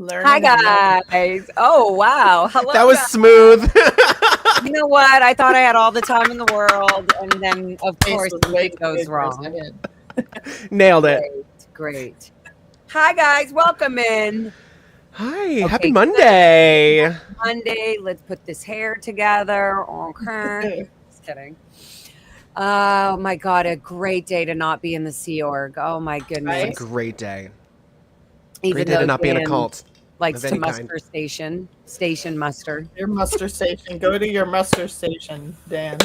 Hi guys. Oh wow. Hello. That was smooth. You know what? I thought I had all the time in the world, and then of course something goes wrong. Nailed it. Great. Hi guys, welcome in. Hi, okay, happy Monday. Monday. Let's put this hair together. Okay. Just kidding. Oh my God, a great day to not be in the Sea Org. Oh my goodness. It's a great day. Even great day to not be in a cult. Likes to muster station muster. Your muster station. Go to your muster station, Dan.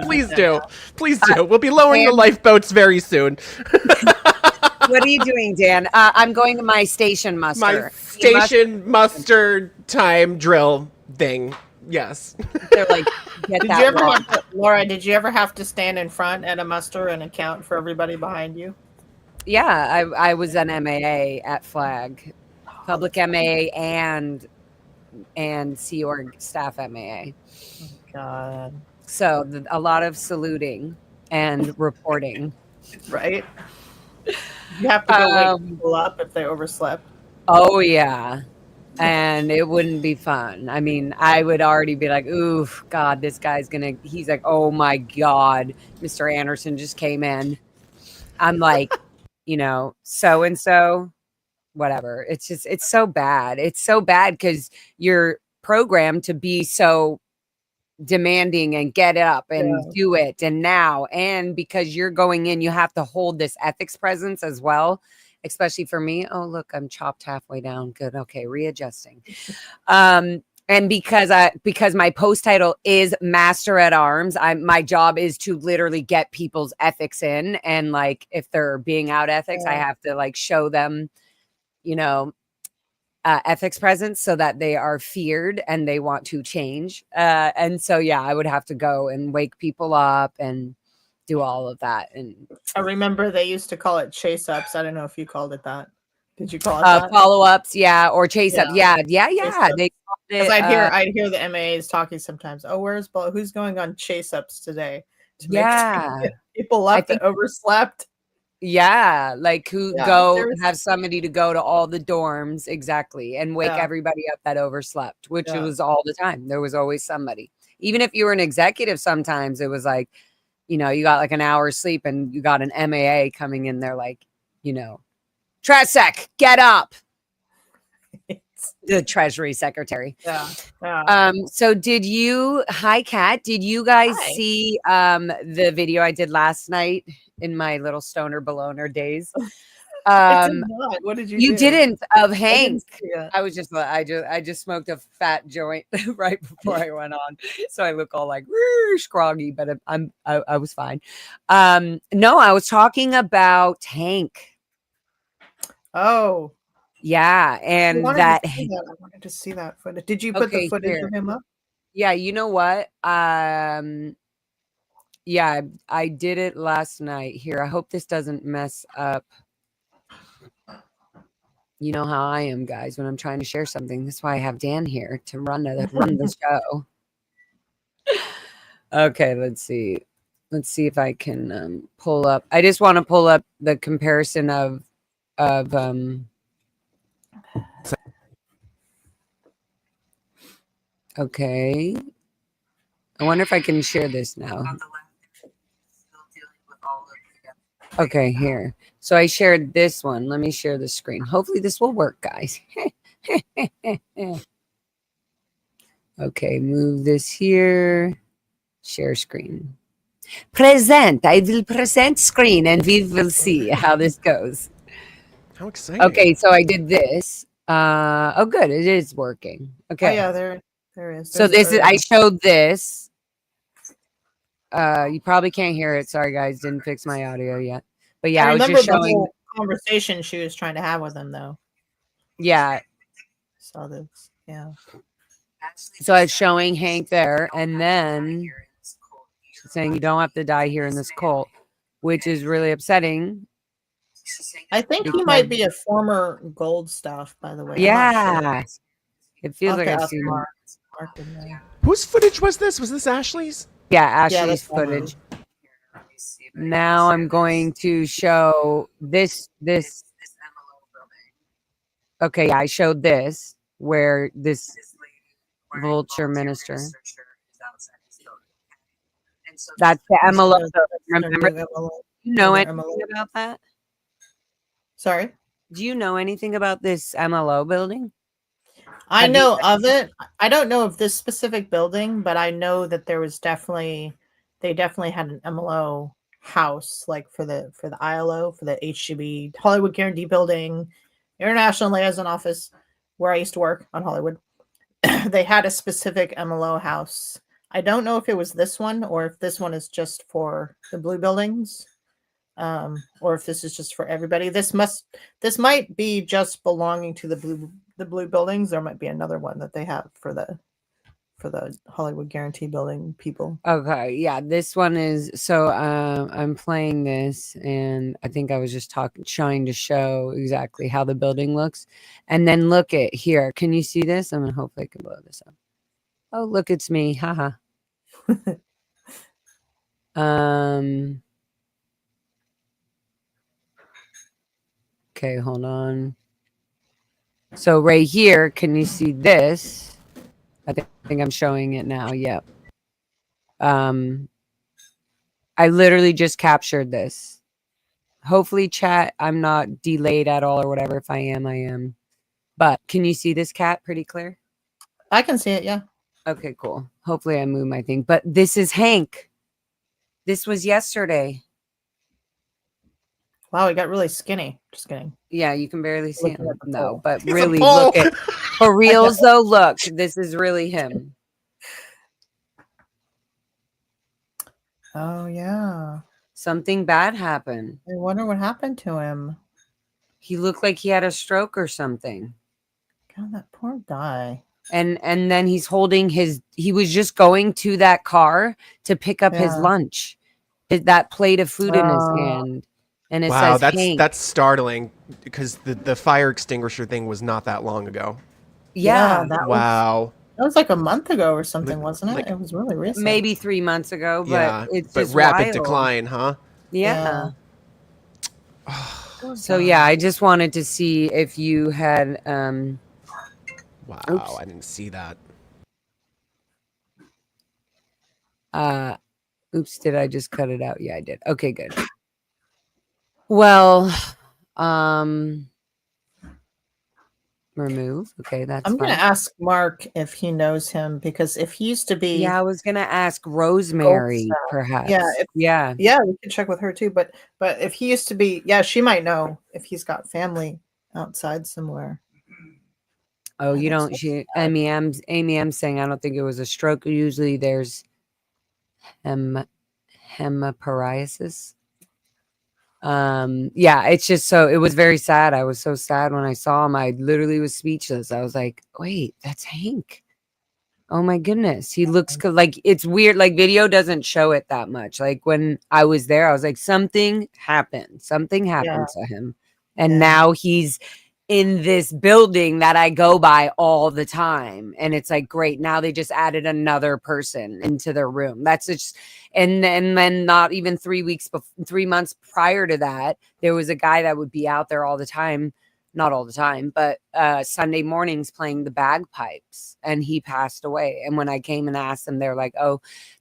Please do. Please do. We'll be lowering the lifeboats very soon. What are you doing, Dan? I'm going to my station muster. My station muster time drill thing. Yes. They're like, Laura, did you ever have to stand in front at a muster and account for everybody behind you? Yeah, I was an MAA at Flag, public MAA and Sea Org staff MAA. Oh, God. So a lot of saluting and reporting. Right? You have to go wake people up if they overslept. Oh, yeah. And it wouldn't be fun. I mean, I would already be like, ooh, God, this guy's he's like, oh my God, Mr. Anderson just came in. I'm like, so-and-so, whatever. It's so bad. It's so bad because you're programmed to be so demanding and get up and do it. And now, and because you're going in, you have to hold this ethics presence as well, especially for me. Oh, look, I'm chopped halfway down. Good. Okay. Readjusting. And because my post title is Master at Arms, my job is to literally get people's ethics in. And like, if they're being out ethics, I have to like show them, ethics presence so that they are feared and they want to change. And so, yeah, I would have to go and wake people up and do all of that. And I remember they used to call it chase ups. I don't know if you called it that. Did you call it that? Follow ups? Yeah. Or chase up. Yeah. Because I'd hear the MAAs talking sometimes. Oh, who's going on chase ups today? To make people up that overslept. Yeah, like have somebody to go to all the dorms exactly and wake everybody up that overslept, which it was all the time. There was always somebody. Even if you were an executive, sometimes it was like, you got like an hour's sleep and you got an MAA coming in there like, Tresec, get up. The Treasury Secretary. Yeah. So hi Kat, did you guys see the video I did last night in my little stoner beloner days? I did not. What did you do? You didn't of Hank. I was just I just smoked a fat joint right before I went on. So I look all like scroggy, but I was fine. No, I was talking about Hank. Oh. Yeah, and I wanted to see that footage. Did you put the footage of him up? Yeah, you know what? Yeah, I did it last night. Here, I hope this doesn't mess up. You know how I am, guys, when I'm trying to share something. That's why I have Dan here to run the show. Okay, let's see. Let's see if I can pull up. I just want to pull up the comparison of okay. I wonder if I can share this now. Okay, here. So I shared this one. Let me share the screen. Hopefully this will work, guys. Okay, move this here. Share screen. Present. I will present screen and we will see how this goes. How exciting. Okay, so I did this. Oh, good. It is working. Okay. Oh, yeah, there is. So I showed this. You probably can't hear it. Sorry, guys. Didn't fix my audio yet. But yeah, I I was remember just the showing. whole conversation she was trying to have with him, though. Yeah. Saw this. Yeah. So I was showing Hank there, and then saying you don't have to die here in this cult, which is really upsetting. I think he might be a former Gold Staff, by the way. Yeah. It feels like I've ask seen Mark. Whose footage was this? Was this Ashley's? Yeah, Ashley's that's footage. Now I'm going to show this. Okay, yeah, I showed this where this vulture minister. That's the MLO. Remember? You know anything about that? Sorry? Do you know anything about this MLO building? I know of it. I don't know of this specific building, but I know that there was they definitely had an MLO house, like for the ILO, for the HGB Hollywood Guarantee Building, International Liaison Office, where I used to work on Hollywood. They had a specific MLO house. I don't know if it was this one or if this one is just for the blue buildings, or if this is just for everybody. This might be just belonging to the blue buildings. There might be another one that they have for the Hollywood Guarantee Building people. Okay, yeah, this one is so I'm playing this, and I think I was just trying to show exactly how the building looks. And then look at here. Can you see this? I'm gonna hopefully I can blow this up. Oh, look, it's me. Haha. Okay, hold on. So right here, can you see this? I think I'm showing it now. Yep. I literally just captured this. Hopefully, chat, I'm not delayed at all or whatever. If I am, I am. But can you see this cat pretty clear? I can see it, yeah. Okay, cool. Hopefully I move my thing. But this is Hank. This was yesterday. Wow, he got really skinny. Just kidding. Yeah, you can barely see him. No, but He's really, look at for reals though. Look, this is really him. Oh yeah. Something bad happened. I wonder what happened to him. He looked like he had a stroke or something. God, that poor guy. And then he's holding he was just going to that car to pick up his lunch. That plate of food in his hand. And it says Hank. That's startling because the fire extinguisher thing was not that long ago. Yeah. That was like a month ago or something, wasn't it? Like, it was really recent. Maybe 3 months ago, but it's just rapid wild. decline, huh? Yeah. So yeah, I just wanted to see if you had Wow, oops. I didn't see that. Oops, did I just cut it out? Yeah, I did. Okay, good. Well, remove. Okay, that's I'm going to ask Mark if he knows him, because if he used to be... Yeah, I was going to ask Rosemary, perhaps. Yeah, we could check with her too. But if he used to be... Yeah, she might know if he's got family outside somewhere. Oh, you don't... Amy M's saying, I don't think it was a stroke. Usually there's hemoptysis. Yeah, it's just so... It was very sad. I was so sad when I saw him. I literally was speechless. I was like, wait, that's Hank. Oh my goodness. He looks like... It's weird. Like, video doesn't show it that much. Like, when I was there, I was like, something happened. Something happened to him. And now he's in this building that I go by all the time. And it's like, great. Now they just added another person into their room. That's just, and then not even 3 months prior to that, there was a guy that would be out there all the time. Not all the time, but Sunday mornings playing the bagpipes, and he passed away. And when I came and asked them, they're like,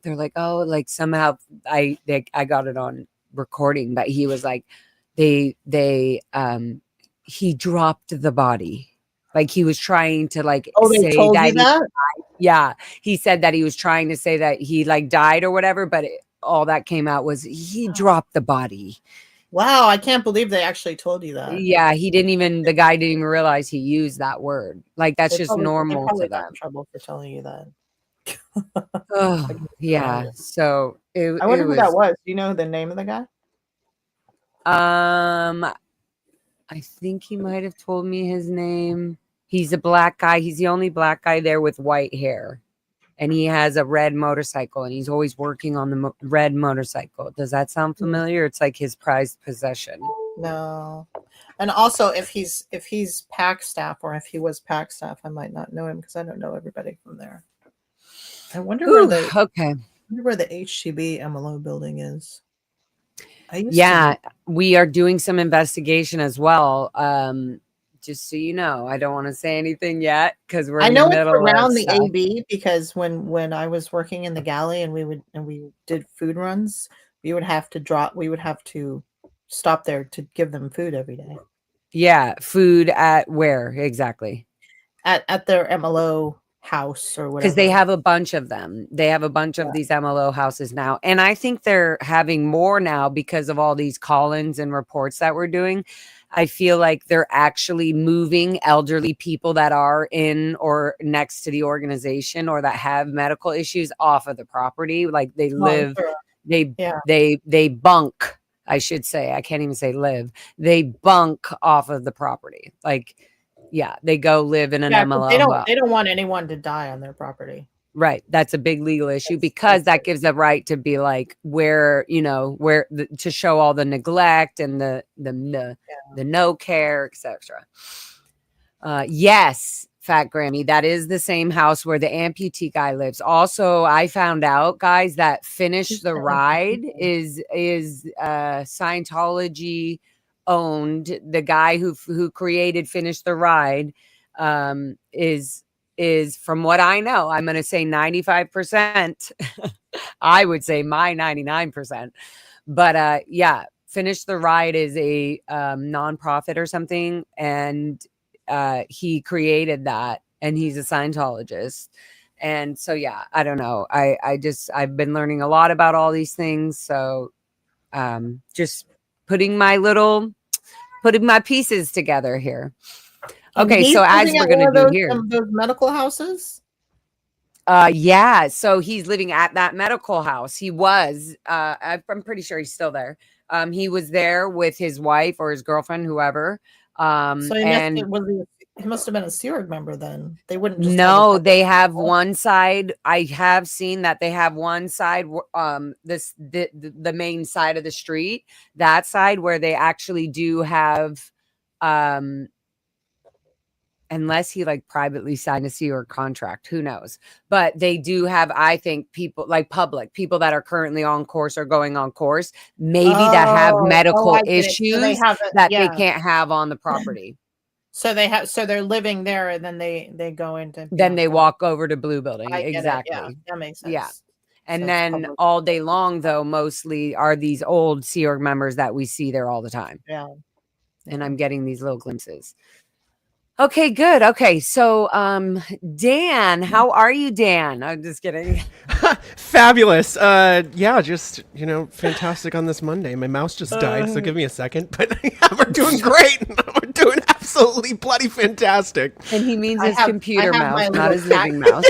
like somehow I got it on recording, but he was like, he dropped the body. Like, he was trying to say that. Yeah. He said that he was trying to say that he died or whatever, but all that came out was he dropped the body. Wow. I can't believe they actually told you that. Yeah. The guy didn't even realize he used that word. Like, that's just normal to them. Trouble for telling you that. Oh, yeah. So I wonder who that was. Do you know the name of the guy? I think he might have told me his name. He's a black guy. He's the only black guy there with white hair. And he has a red motorcycle, and he's always working on the red motorcycle. Does that sound familiar? It's like his prized possession. No. And also, if he's PAC staff, or if he was PAC staff, I might not know him because I don't know everybody from there. I wonder where the HCB MLO building is. We are doing some investigation as well. Just so you know, I don't want to say anything yet because we're. I know it's around the AB because when I was working in the galley and we did food runs, we would have to stop there to give them food every day. Yeah, food at where exactly? At their MLO house or whatever. Because they have a bunch of them. They have a bunch of these MLO houses now, and I think they're having more now because of all these call-ins and reports that we're doing. I feel like they're actually moving elderly people that are in or next to the organization or that have medical issues off of the property. Like they live, they bunk, I should say. I can't even say live. They bunk off of the property. Like, they go live in an MLO. They don't want anyone to die on their property. Right. That's a big legal issue because that gives a right to be like to show all the neglect and the no care, etc. Yes, Fat Grammy, that is the same house where the amputee guy lives. Also, I found out, guys, that Finish the Ride is Scientology owned. The guy who created Finish the Ride is from what I know, I'm going to say 95%. I would say my 99%. But Finish the Ride is a nonprofit or something. And he created that. And he's a Scientologist. And so, I don't know. I've been learning a lot about all these things. So just putting my pieces together here. Okay, so as we're going to do here. Those medical houses? So he's living at that medical house. He was, I'm pretty sure he's still there. He was there with his wife or his girlfriend, whoever. So he must have been a Sea Org member then. They wouldn't just. No, they have one side. I have seen that they have one side, the main side of the street, that side where they actually do have, unless he like privately signed a Sea Org contract, who knows? But they do have, I think, people like public people that are currently on course or going on course, maybe that have medical issues they can't have on the property. So they're living there, and then they go into. Then they walk over to Blue Building. Exactly. Yeah, that makes sense. Yeah. And then all day long, though, mostly are these old Sea Org members that we see there all the time. Yeah. And I'm getting these little glimpses. Okay, good. Okay, so Dan, how are you, Dan? I'm just kidding. Fabulous. Just, fantastic on this Monday. My mouse just died, so give me a second. But we're doing great. We're doing absolutely bloody fantastic. And he means his computer mouse, not his living mouse.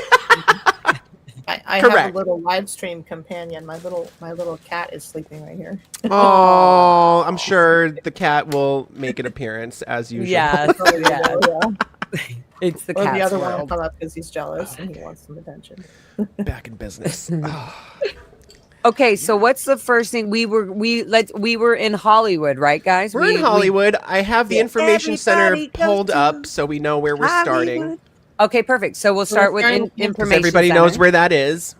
I have a little live stream companion. My little cat is sleeping right here. Oh, I'm sure the cat will make an appearance as usual. Yes. It's the cat. The other one will come up because he's jealous and he wants some attention. Back in business. Okay, so what's the first thing we were in Hollywood, right, guys? We're in Hollywood. I have the information center pulled up so we know where we're starting. Okay, perfect. So we'll start with information. Everybody knows where that is.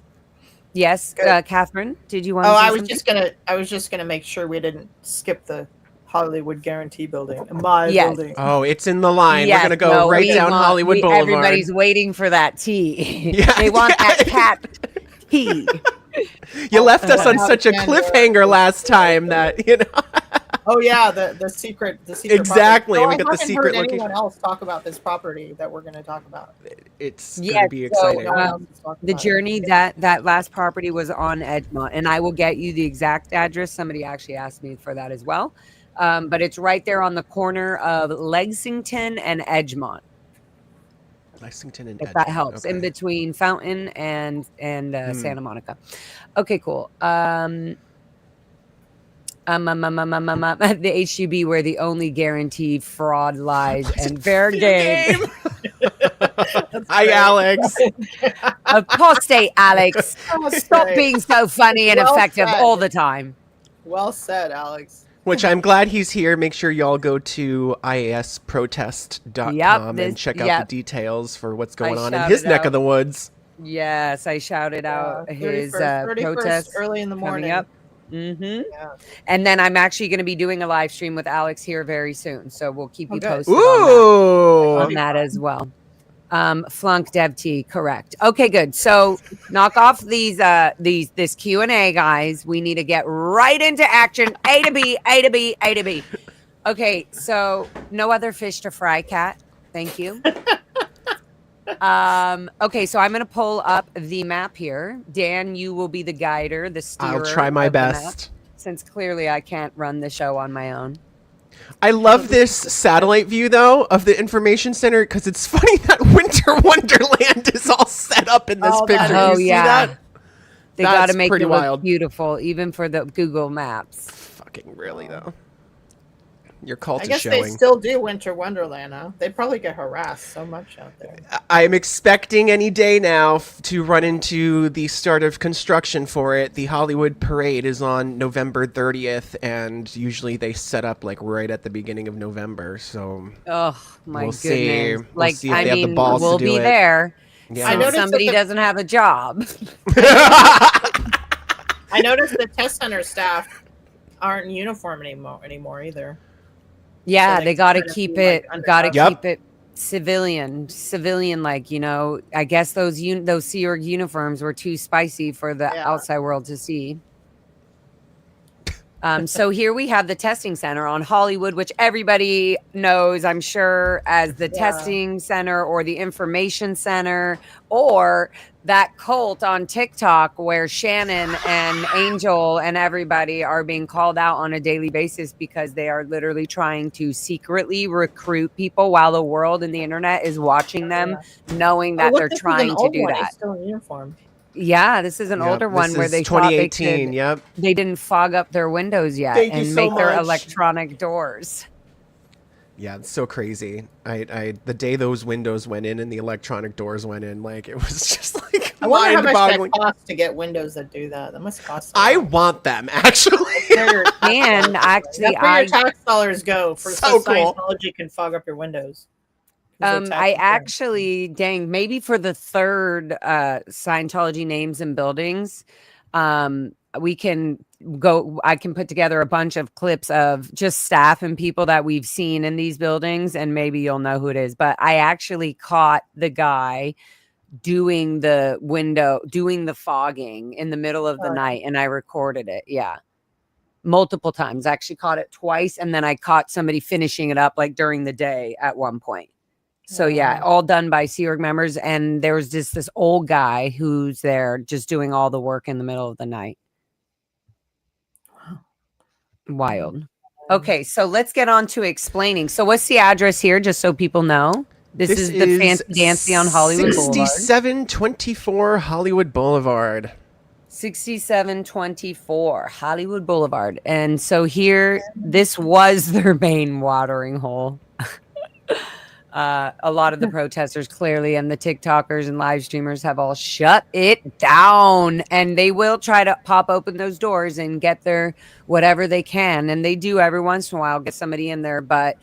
Yes, Catherine, did you want? I was just gonna make sure we didn't skip the Hollywood Guarantee Building. Building. Oh, it's in the line. We're gonna go down Hollywood Boulevard. Everybody's waiting for that tea. They want that cat tea. You left us on such a cliffhanger last time that Oh yeah, the secret. Exactly. No, we got the secret location. Anyone else talk about this property that we're going to talk about? It's going to be exciting. The journey that last property was on Edgemont, and I will get you the exact address. Somebody actually asked me for that as well, but it's right there on the corner of Lexington and Edgemont. Lexington and if Edmond. that helps, in between Fountain and Santa Monica. Okay, cool. The HUB, where the only guarantee fraud lies and fair game. Hi, Alex. Apostate, Alex. Okay. Stop being so funny and effective all the time. Well said, Alex. Which I'm glad he's here. Make sure y'all go to iasprotest.com and check out the details for what's going on in his neck of the woods. Yes, I shouted out his 31st, protest early in the morning. Coming up. Yeah. And then I'm actually going to be doing a live stream with Alex here very soon. So we'll keep you posted on that as well. Flunk Dev T, correct. Okay, good. So knock off this Q&A, guys. We need to get right into action. A to B, A to B, A to B. Okay, so no other fish to fry, Kat. Thank you. Okay, so I'm going to pull up the map here. Dan, you will be the guider, the steerer. I'll try my best. Since clearly I can't run the show on my own. I love this satellite view, though, of the information center, because it's funny that Winter Wonderland is all set up in this picture. Oh, you see that? They got to make it look beautiful, even for the Google Maps. Fucking really, though. Your cult is showing. I guess they still do Winter Wonderland now. They probably get harassed so much out there. I'm expecting any day now to run into the start of construction for it. The Hollywood Parade is on November 30th, and usually they set up like right at the beginning of November. So, oh my goodness! See. Like, see if they have the balls we'll to do be it. There. Yeah. I know somebody doesn't have a job. I noticed the test center staff aren't in uniform anymore either. Yeah, so they got to keep it. Got to keep it civilian. Like, you know. I guess those Sea Org uniforms were too spicy for the outside world to see. So here we have the testing center on Hollywood, which everybody knows, I'm sure, as the testing center or the information center, or that cult on TikTok where Shannon and Angel and everybody are being called out on a daily basis because they are literally trying to secretly recruit people while the world and the internet is watching them, knowing that they're trying to do that. Still in uniform. Yeah, this is an older one where they 2018. They didn't fog up their windows yet and make their electronic doors. Yeah, it's so crazy. The day those windows went in and the electronic doors went in, like, it was just like I wonder how much that costs to get windows that do that. That must cost. I want them actually. And actually, that's where your tax dollars go for so cool. Scientology can fog up your windows. I actually, maybe for the third Scientology names and buildings, we can go. I can put together a bunch of clips of just staff and people that we've seen in these buildings, and maybe you'll know who it is. But I actually caught the guy doing the fogging in the middle of the night, and I recorded it. Yeah. Multiple times. I actually caught it twice, and then I caught somebody finishing it up like during the day at one point. So yeah, all done by Sea Org members, and there was just this old guy who's there just doing all the work in the middle of the night. Wild. Okay, so let's get on to explaining. So what's the address here, just so people know? This is the Fancy Dancy on Hollywood Boulevard. 6724 Hollywood Boulevard. 6724 Hollywood Boulevard. And so here, this was their main watering hole. A lot of the protesters clearly and the TikTokers and live streamers have all shut it down, and they will try to pop open those doors and get their whatever they can. And they do every once in a while get somebody in there, but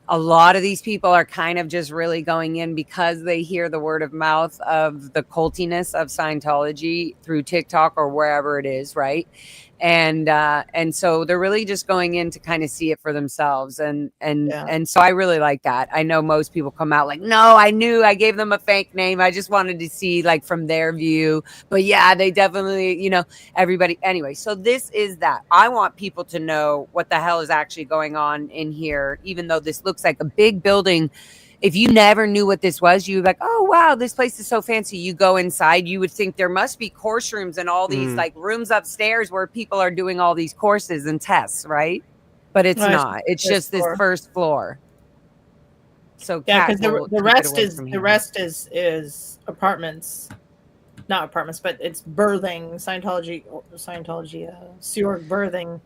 a lot of these people are kind of just really going in because they hear the word of mouth of the cultiness of Scientology through TikTok or wherever it is, right? And so they're really just going in to kind of see it for themselves. And so I really like that. I know most people come out like, no, I knew I gave them a fake name. I just wanted to see like from their view. But yeah, they definitely, everybody. Anyway, so this is that. I want people to know what the hell is actually going on in here, even though this looks like a big building. If you never knew what this was, you'd be like, oh, wow, this place is so fancy. You go inside, you would think there must be course rooms and all these like rooms upstairs where people are doing all these courses and tests, right? But it's not. It's just this first floor. So Yeah, Kat because the, will the take it rest away is from the here. rest is apartments, not apartments, but it's birthing Scientology Sea Org birthing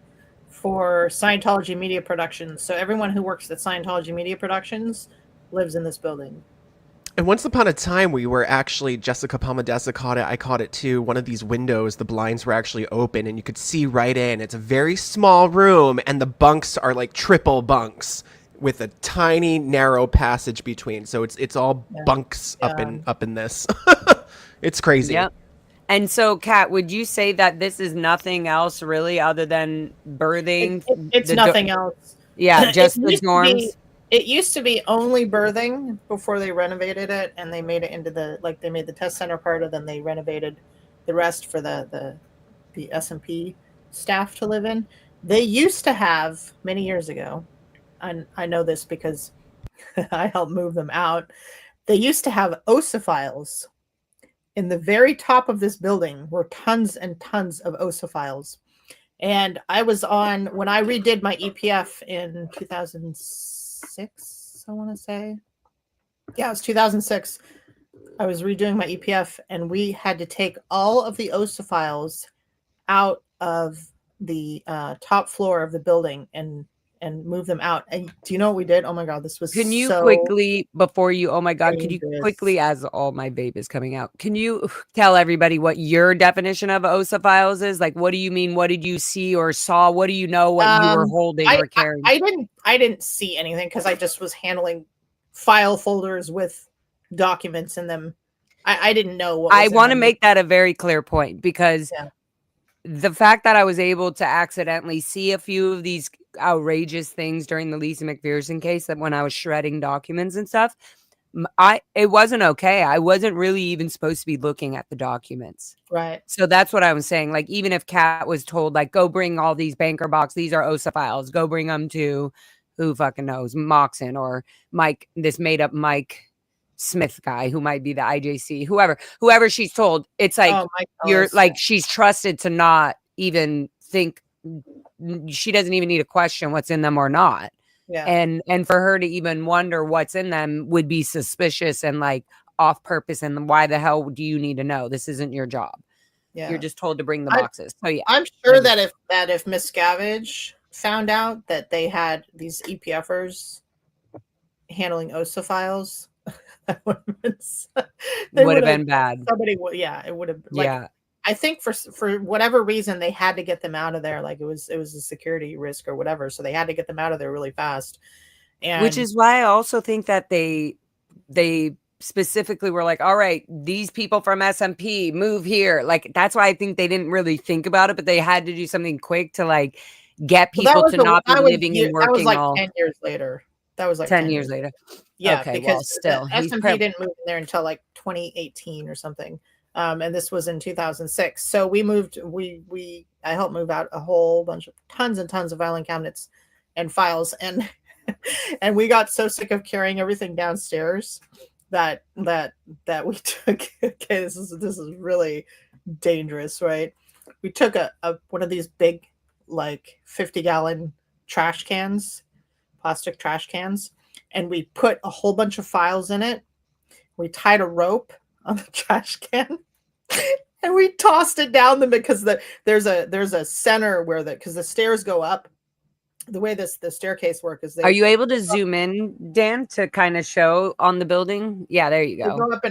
for Scientology Media Productions. So everyone who works at Scientology Media Productions lives in this building. And once upon a time, we were actually, Jessica Palmadessa caught it, I caught it too, one of these windows, the blinds were actually open and you could see right in. It's a very small room and the bunks are like triple bunks with a tiny narrow passage between. So it's all Yeah. bunks up Yeah. in this. It's crazy. Yep. And so, Kat, would you say that this is nothing else really other than birthing? It's nothing else. Yeah, It just the used to be dorms. it used to be only birthing before they renovated it, and they made it into they made the test center part, and then they renovated the rest for the S&P staff to live in. They used to have many years ago, and I know this because I helped move them out. They used to have ossiphiles in the very top of this building. Were tons and tons of ossiphiles. And I was on when I redid my EPF in 2006, I want to say. Yeah, it was 2006. I was redoing my EPF, and we had to take all of the ossiphiles out of the top floor of the building and move them out. And do you know what we did? Oh my God, this was Can you so quickly, before you, oh my God, could you dangerous. quickly, as all my babe is coming out, can you tell everybody what your definition of ossiphiles is? Like, what do you mean? What did you see or saw? What do you know what you were holding or carrying? I didn't see anything because I just was handling file folders with documents in them. I didn't know what was I in want to them. make that a very clear point because Yeah. the fact that I was able to accidentally see a few of these outrageous things during the Lisa McPherson case, that when I was shredding documents and stuff, it wasn't okay. I wasn't really even supposed to be looking at the documents. Right. So that's what I was saying. Like, even if Kat was told, like, go bring all these banker box, these are OSA files, go bring them to who fucking knows, Moxon or Mike, this made up Mike Smith guy who might be the IJC, whoever she's told, it's like, you're like, she's trusted to not even think, she doesn't even need to question what's in them or not. Yeah. And for her to even wonder what's in them would be suspicious and like off purpose. And why the hell do you need to know? This isn't your job. Yeah. You're just told to bring the boxes. So yeah, I'm sure that if Miss Scavenge found out that they had these EPFers handling OSA files, that would have been bad. Somebody would, yeah, it would have. Like, Yeah. I think for whatever reason they had to get them out of there. Like it was a security risk or whatever, so they had to get them out of there really fast. And which is why I also think that they specifically were like, all right, these people from SMP move here. Like, that's why I think they didn't really think about it, but they had to do something quick to like get people to not be living and working. That was like 10 years later. That was like 10 years later. Yeah, okay, because well, still SMP didn't move in there until like 2018 or something. And this was in 2006. So we moved, I helped move out a whole bunch of tons and tons of filing cabinets and files. And, and we got so sick of carrying everything downstairs that we took, okay, this is really dangerous, right? We took a one of these big, like 50-gallon trash cans, plastic trash cans, and we put a whole bunch of files in it. We tied a rope on the trash can and we tossed it down because there's a center where because the stairs go up. The way the staircase work is are you able to zoom in, Dan, to kind of show on the building? Yeah, there you go. Go up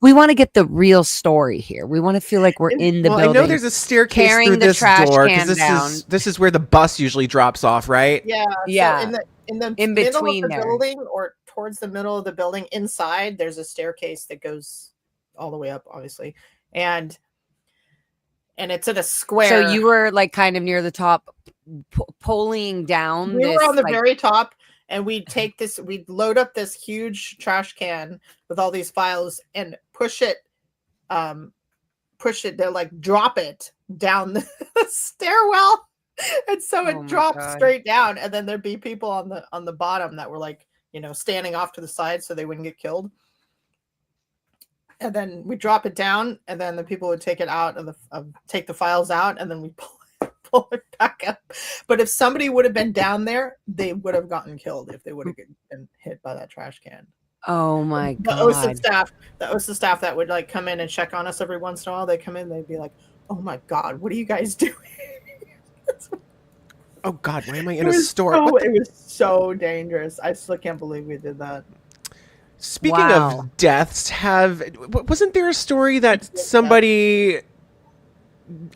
we want to get the real story here. We want to feel like we're in the building. I know there's a staircase through this door because this is where the bus usually drops off, right? Yeah, yeah. So in the in middle between of the there. building or towards the middle of the building inside, there's a staircase that goes all the way up, obviously, and it's at a square. So you were like kind of near the top, pulling down. We were on the very top, and we'd load up this huge trash can with all these files and push it to like drop it down the stairwell. And so it drops straight down, and then there'd be people on the bottom that were like, standing off to the side so they wouldn't get killed. And then we drop it down, and then the people would take it out and take the files out, and then we pull it back up. But if somebody would have been down there, they would have gotten killed if they would have been hit by that trash can. Oh my The OSID God. staff, that would like come in and check on us every once in a while. They come in, they'd be like, "Oh my God, what are you guys doing?" Oh God, why am I in a store? It was so dangerous. I still can't believe we did that. Speaking Wow. of deaths, wasn't there a story that somebody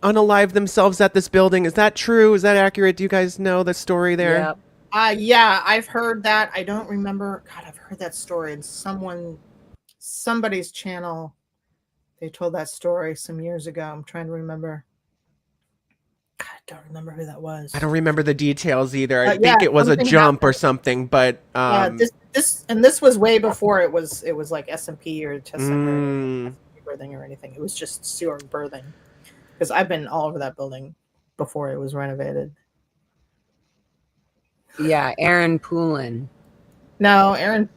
unalived themselves at this building? Is that true? Is that accurate? Do you guys know the story there? Yep. Yeah, I've heard that. I don't remember. God, I've heard that story in somebody's channel. They told that story some years ago. I'm trying to remember. God, I don't remember who that was. I don't remember the details either. I think it was a jump or something, but this was way before it was like SMP or test center birthing or anything. It was just sewer birthing. Because I've been all over that building before it was renovated. Yeah, Aaron Poulin. No, Aaron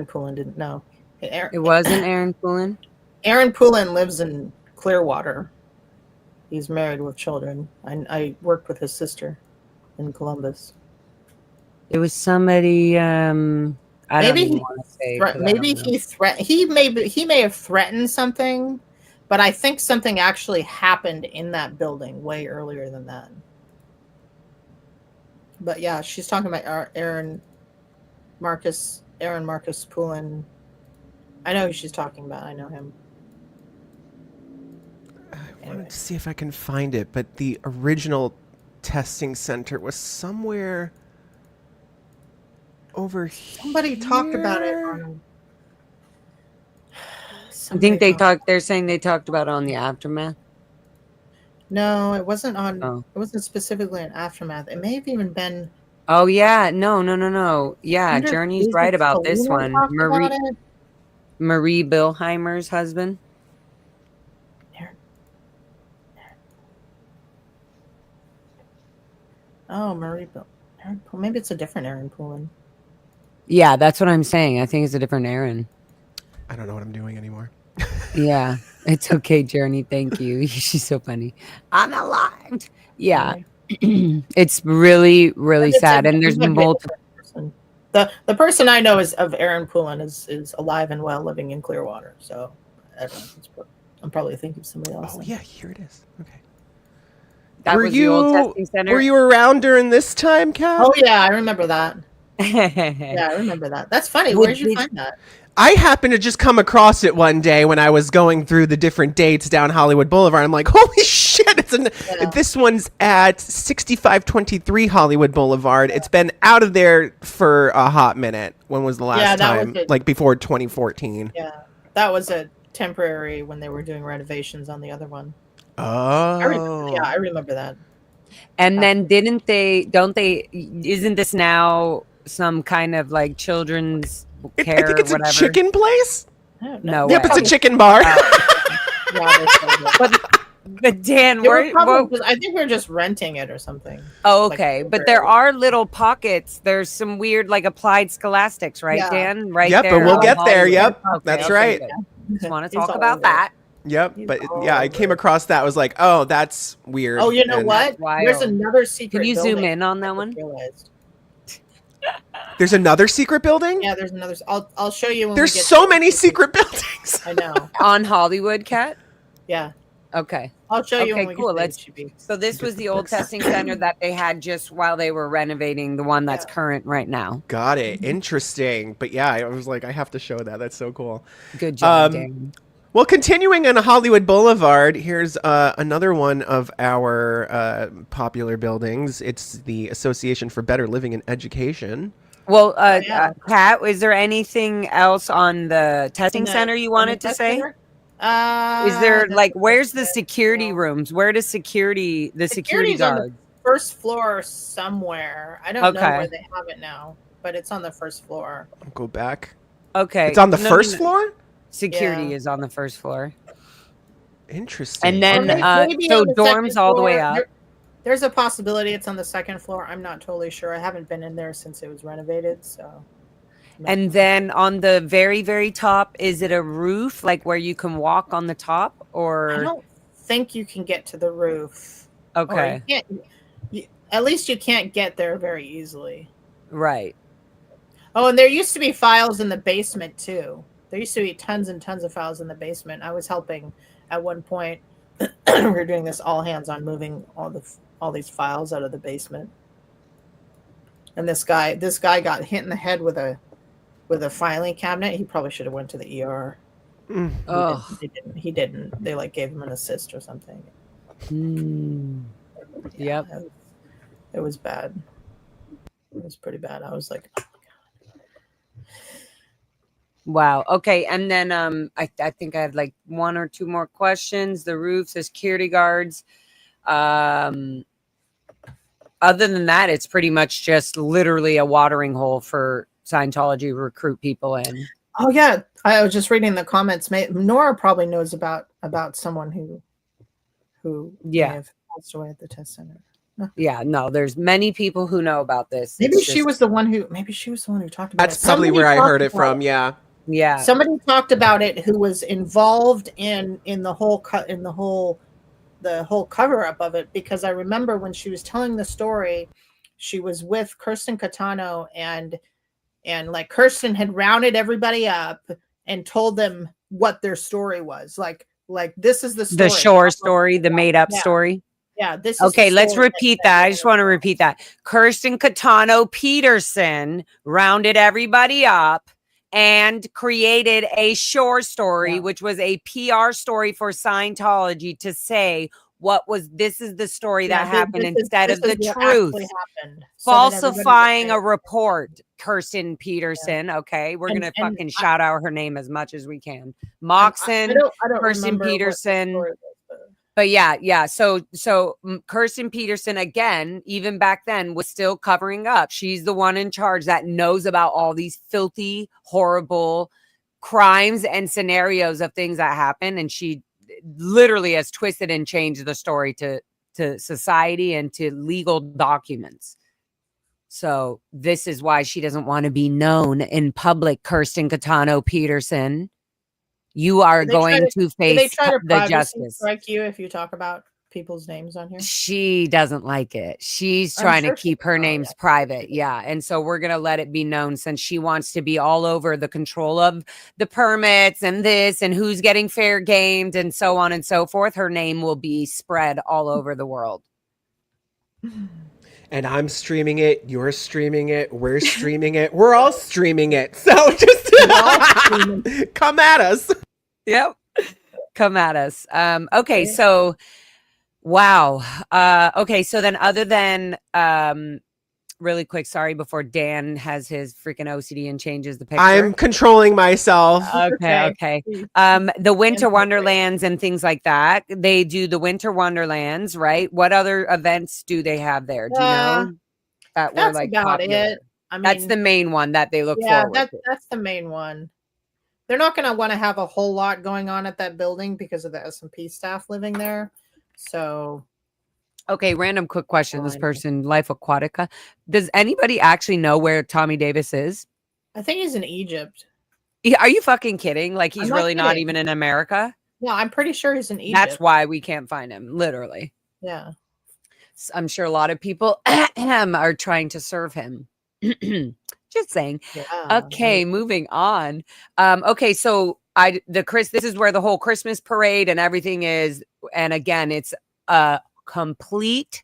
Poulin didn't know. It wasn't Aaron Poulin? Aaron Poulin lives in Clearwater. He's married with children. I worked with his sister in Columbus. It was somebody I don't even want to say. He may have threatened something, but I think something actually happened in that building way earlier than that. But yeah, she's talking about Aaron Marcus Poulin. I know who she's talking about. I know him. I wanted to see if I can find it, but the original testing center was somewhere over here. Somebody talked about it. I think they're saying they talked about it on the Aftermath. No, it wasn't on. Oh. It wasn't specifically an Aftermath. It may have even been. Oh yeah, no. Yeah, Journey's right about this one. Marie Bilheimer's husband. Oh, Aaron, maybe it's a different Aaron Poulin. Yeah, that's what I'm saying. I think it's a different Aaron. I don't know what I'm doing anymore. Yeah, it's okay, Journey. Thank you. She's so funny. I'm alive. Yeah, it's really, really sad. And there's multiple. The person I know of Aaron Poulin is alive and well, living in Clearwater. So I'm probably thinking of somebody else. Oh yeah, here it is. Okay. Were you around during this time, Kat? Oh yeah, I remember that. Yeah, I remember that. That's funny. Where did you find that? I happened to just come across it one day when I was going through the different dates down Hollywood Boulevard. I'm like, holy shit! This one's at 6523 Hollywood Boulevard. It's been out of there for a hot minute. When was the last time? Like before 2014. Yeah, that was a temporary when they were doing renovations on the other one. Oh, I remember that. And then isn't this now some kind of like children's care? I think it's whatever? A chicken place. No, yep, it's a chicken bar. But Dan, I think we're just renting it or something. Oh, okay. But there are little pockets. There's some weird like applied scholastics, right, Dan? Right. Yep, there. But we'll get there. Yep, that's right. Just want to talk about that. Yep, but yeah, I came across that. I was like, oh, that's weird. Oh, you know what? There's another secret. Can you zoom in on that one? There's another secret building? Yeah, there's another. I'll show you. There's so many secret buildings. I know. On Hollywood, Kat? Yeah. Okay. I'll show you. Okay, cool. So this was the old testing center that they had just while they were renovating the one that's current right now. Got it. Interesting. But yeah, I was like, I have to show that. That's so cool. Good job, Dan. Well, continuing on Hollywood Boulevard, here's another one of our popular buildings. It's the Association for Better Living and Education. Well, Kat, is there anything else on the testing center you wanted to say? Is there where's the security rooms? Where does the security guards? On the first floor somewhere. I don't know where they have it now, but it's on the first floor. I'll go back. Okay. It's on the first floor? Security is on the first floor. Interesting. And then so dorms all the way up. There's a possibility it's on the second floor. I'm not totally sure. I haven't been in there since it was renovated, so. And then on the very, very top, is it a roof, like where you can walk on the top, or? I don't think you can get to the roof. Okay. At least you can't get there very easily. Right. Oh, and there used to be files in the basement too. There used to be tons and tons of files in the basement. I was helping at one point. We were doing this all hands on moving all these files out of the basement. And this guy got hit in the head with a filing cabinet. He probably should have went to the ER. Oh. He didn't. They like gave him an assist or something. Yep. It was bad. It was pretty bad. I was like, oh my God. Wow. Okay. And then I think I had like one or two more questions. The roof, the security guards. Other than that, it's pretty much just literally a watering hole for Scientology to recruit people in. Oh yeah. I was just reading the comments. Nora probably knows about someone who may have passed away at the test center. Yeah, no, there's many people who know about this. Maybe she was the one who talked about it. That's probably where I heard it from. Yeah. Yeah. Somebody talked about it who was involved in the whole cover up of it, because I remember when she was telling the story, she was with Kirsten Catano and like Kirsten had rounded everybody up and told them what their story was. Like this is the story. The shore story, the made up story. Yeah, this is okay. Let's repeat that. I just want to repeat that. Kirsten Catano Peterson rounded everybody up and created a shore story, which was a PR story for Scientology to say this is the story that happened instead of the truth. Falsifying a report, Kirsten Peterson. Yeah. Okay. We're going to fucking shout out her name as much as we can. Moxon, Kirsten Peterson. But yeah. So Kirsten Peterson, again, even back then, was still covering up. She's the one in charge that knows about all these filthy, horrible crimes and scenarios of things that happen. And she literally has twisted and changed the story to society and to legal documents. So this is why she doesn't want to be known in public, Kirsten Catano Peterson. You are going to face the justice. Strike you if you talk about people's names on here? She doesn't like it. She's trying to keep her names private. Yeah. And so we're going to let it be known, since she wants to be all over the control of the permits and this and who's getting fair gamed and so on and so forth. Her name will be spread all over the world. And I'm streaming it. You're streaming it. We're streaming it. We're all streaming it. So just come at us. Yep. Come at us. Okay. So, wow. Okay. So then, other than, really quick, sorry, before Dan has his freaking OCD and changes the picture. I'm controlling myself. Okay. The Winter Wonderlands and things like that. They do the Winter Wonderlands, right? What other events do they have there? Do you know? That's like about it. I mean, that's the main one that they look forward to. That's the main one. They're not going to want to have a whole lot going on at that building because of the S&P staff living there. So, okay, random quick question. This person, Life Aquatica. Does anybody actually know where Tommy Davis is? I think he's in Egypt. Are you fucking kidding? Like, he's really not even in America? Yeah, I'm pretty sure he's in Egypt. That's why we can't find him, literally. Yeah. I'm sure a lot of people are trying to serve him. Just saying. Yeah. Okay, moving on. Okay, so this is where the whole Christmas parade and everything is. And again, it's a complete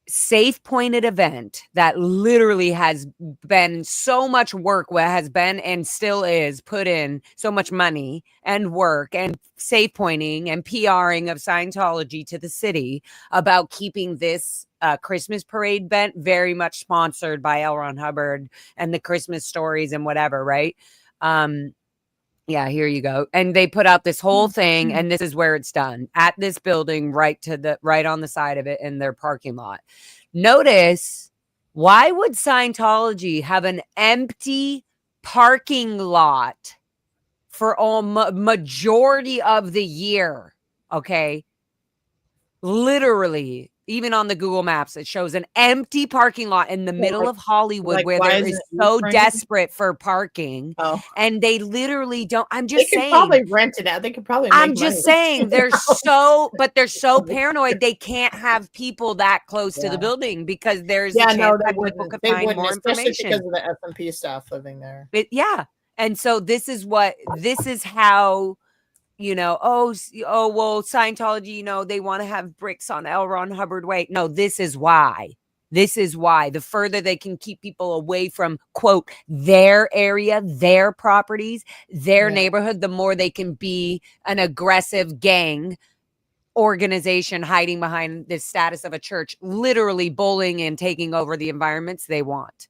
safe pointed event that literally has been so much work, has been and still is put in so much money and work and safe pointing and PRing of Scientology to the city about keeping this Christmas parade event very much sponsored by L. Ron Hubbard and the Christmas stories and whatever, right? Yeah, here you go. And they put out this whole thing, and this is where it's done, at this building, right on the side of it in their parking lot. Notice, why would Scientology have an empty parking lot for majority of the year? Okay. Literally Even on the Google Maps, it shows an empty parking lot in the middle of Hollywood where why there isn't is it so Ukraine? desperate for parking. Oh, And they literally don't. I'm they just could saying. probably rent it out. They could probably. I'm make just money. saying they're so paranoid. They can't have people that close to the building because there's a chance that people could find more especially information. because of the S&P staff living there. And so this is how, well, Scientology, they want to have bricks on L. Ron Hubbard Way. No, this is why. This is why. The further they can keep people away from, quote, their area, their properties, their neighborhood, the more they can be an aggressive gang organization hiding behind the status of a church, literally bullying and taking over the environments they want.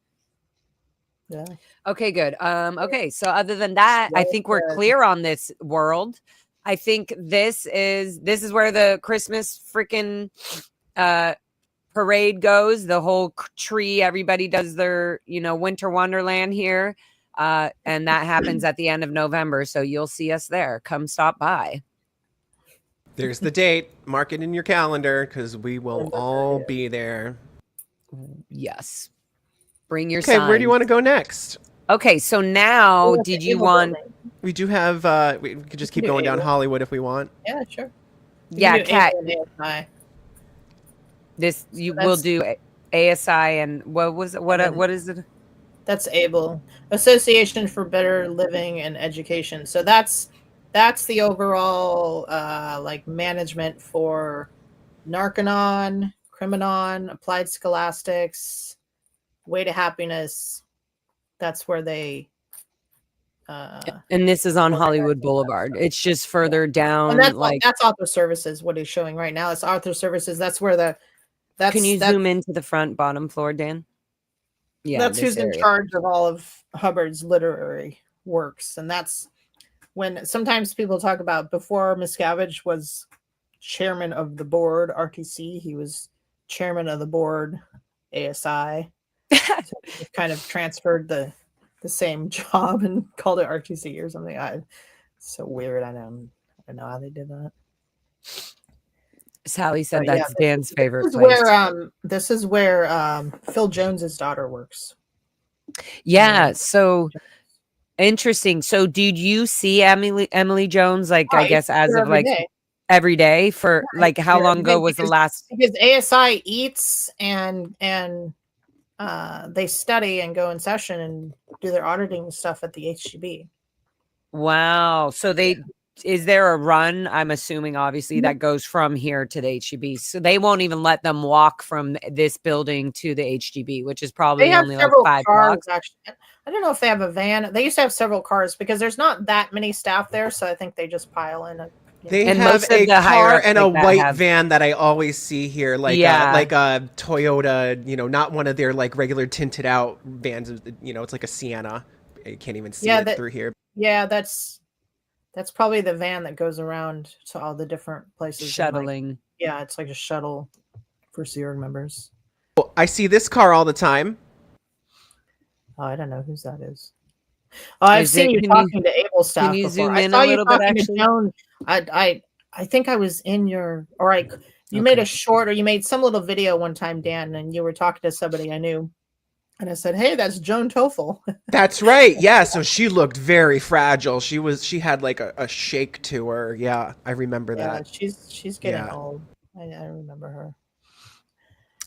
Yeah. Okay, good. Okay, so other than that, I think we're clear on this world. I think this is where the Christmas freaking parade goes. The whole tree, everybody does their, winter wonderland here. And that happens at the end of November. So you'll see us there. Come stop by. There's the date. Mark it in your calendar because we will all be there. Yes. Bring your Okay, where do you want to go next? Okay, so now did you want... We do have... we could just keep going down Hollywood if we want. Yeah, sure. Yeah, Kat. We'll do ASI and what is it? That's ABLE, Association for Better Living and Education. So that's the overall management for Narconon, Criminon, Applied Scholastics, Way to Happiness. That's where they and this is on Hollywood Boulevard. It's just further down. And that's Author Services. What he's showing right now, it's Author Services. That's where can you zoom into the front bottom floor, Dan? Yeah, that's who's in charge of all of Hubbard's literary works. And that's when sometimes people talk about before Miscavige was chairman of the board, RTC, he was chairman of the board, ASI. So he kind of transferred the same job and called it RTC or something. It's so weird. I don't know how they did that. Sally said that's Dan's favorite place. This is where Phil Jones's daughter works. Yeah, so interesting. So did you see Emily Jones, I guess as of every day for how long ago was the last? Because ASI eats and they study and go in session and do their auditing stuff at the HGB. Wow. So is there a run? I'm assuming obviously that goes from here to the HGB. So they won't even let them walk from this building to the HGB, which is probably only like 5 blocks. Actually. I don't know if they have a van. They used to have several cars because there's not that many staff there. So I think they just pile in. They have a car and a white van that I always see here, like a Toyota, not one of their regular tinted out vans. It's like a Sienna. You can't even see it through here. Yeah, that's probably the van that goes around to all the different places. Shuttling. It's like a shuttle for Sea Org members. Well, I see this car all the time. Oh, I don't know whose that is. Oh, I've seen you talking to Able staff can you before. Zoom in a little bit, actually? Joan. I think I was in your, you made a short, or you made some little video one time, Dan, and you were talking to somebody I knew. And I said, "Hey, that's Joan Toffel." That's right. Yeah. So she looked very fragile. She had a shake to her. Yeah, I remember that. She's getting old. I remember her.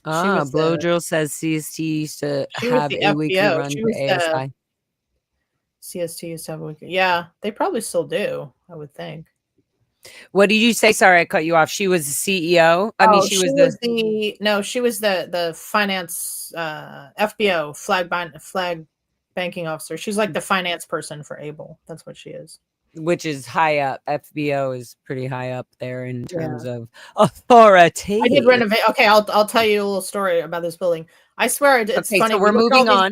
Blowdrill says CST used to have a weekly run to ASI. CST used to have a weekly. Yeah, they probably still do, I would think. What did you say? Sorry, I cut you off. She was the CEO. She was the finance FBO flag banking officer. She's like the finance person for Able. That's what she is. Which is high up. FBO is pretty high up there in terms of authority. I did renovate. Okay, I'll tell you a little story about this building. I swear it's funny. So we're moving on.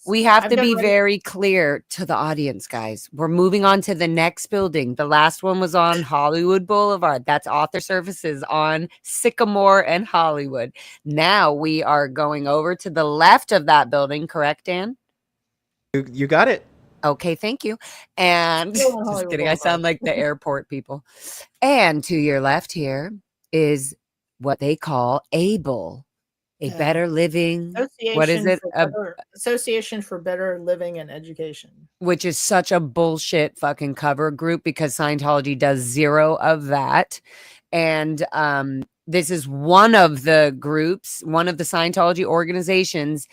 We have to be very clear to the audience, guys. We're moving on to the next building. The last one was on Hollywood Boulevard. That's Author Services on Sycamore and Hollywood. Now we are going over to the left of that building. Correct, Dan? You got it. Okay, thank you. And just kidding. I sound like the airport people. And to your left here is what they call ABLE, a better living. What is it? Association for Better Living and Education. Which is such a bullshit fucking cover group because Scientology does zero of that. And this is one of the groups, one of the Scientology organizations,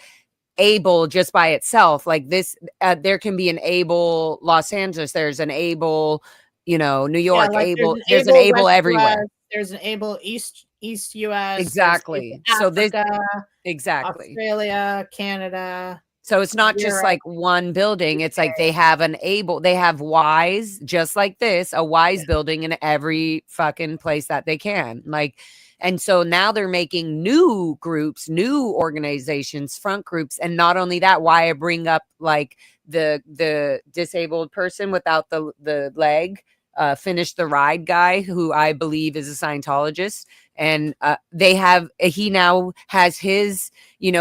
ABLE just by itself. Like this, there can be an ABLE Los Angeles. There's an ABLE, New York, like ABLE. There's an ABLE everywhere. US, there's an ABLE East US. Exactly. So this exactly Australia, Canada. So it's not just like one building. It's like they have they have WISE, just like this, a WISE building in every fucking place that they can. Like, and so now they're making new groups, new organizations, front groups. And not only that, why I bring up like the disabled person without the leg, Finish the Ride guy, who I believe is a Scientologist. And he now has his,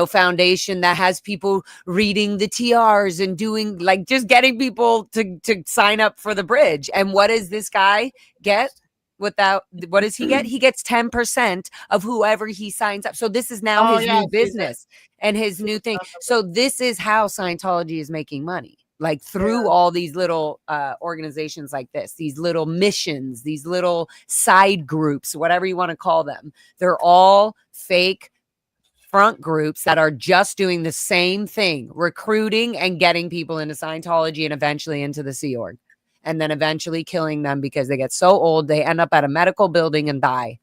foundation that has people reading the TRs and doing like just getting people to sign up for the bridge. And what does this guy get? What does he get? He gets 10% of whoever he signs up. So this is now his new business and his new thing. So this is how Scientology is making money. Like through all these little organizations like this, these little missions, these little side groups, whatever you want to call them. They're all fake front groups that are just doing the same thing, recruiting and getting people into Scientology and eventually into the Sea Org. And then eventually killing them because they get so old, they end up at a medical building and die.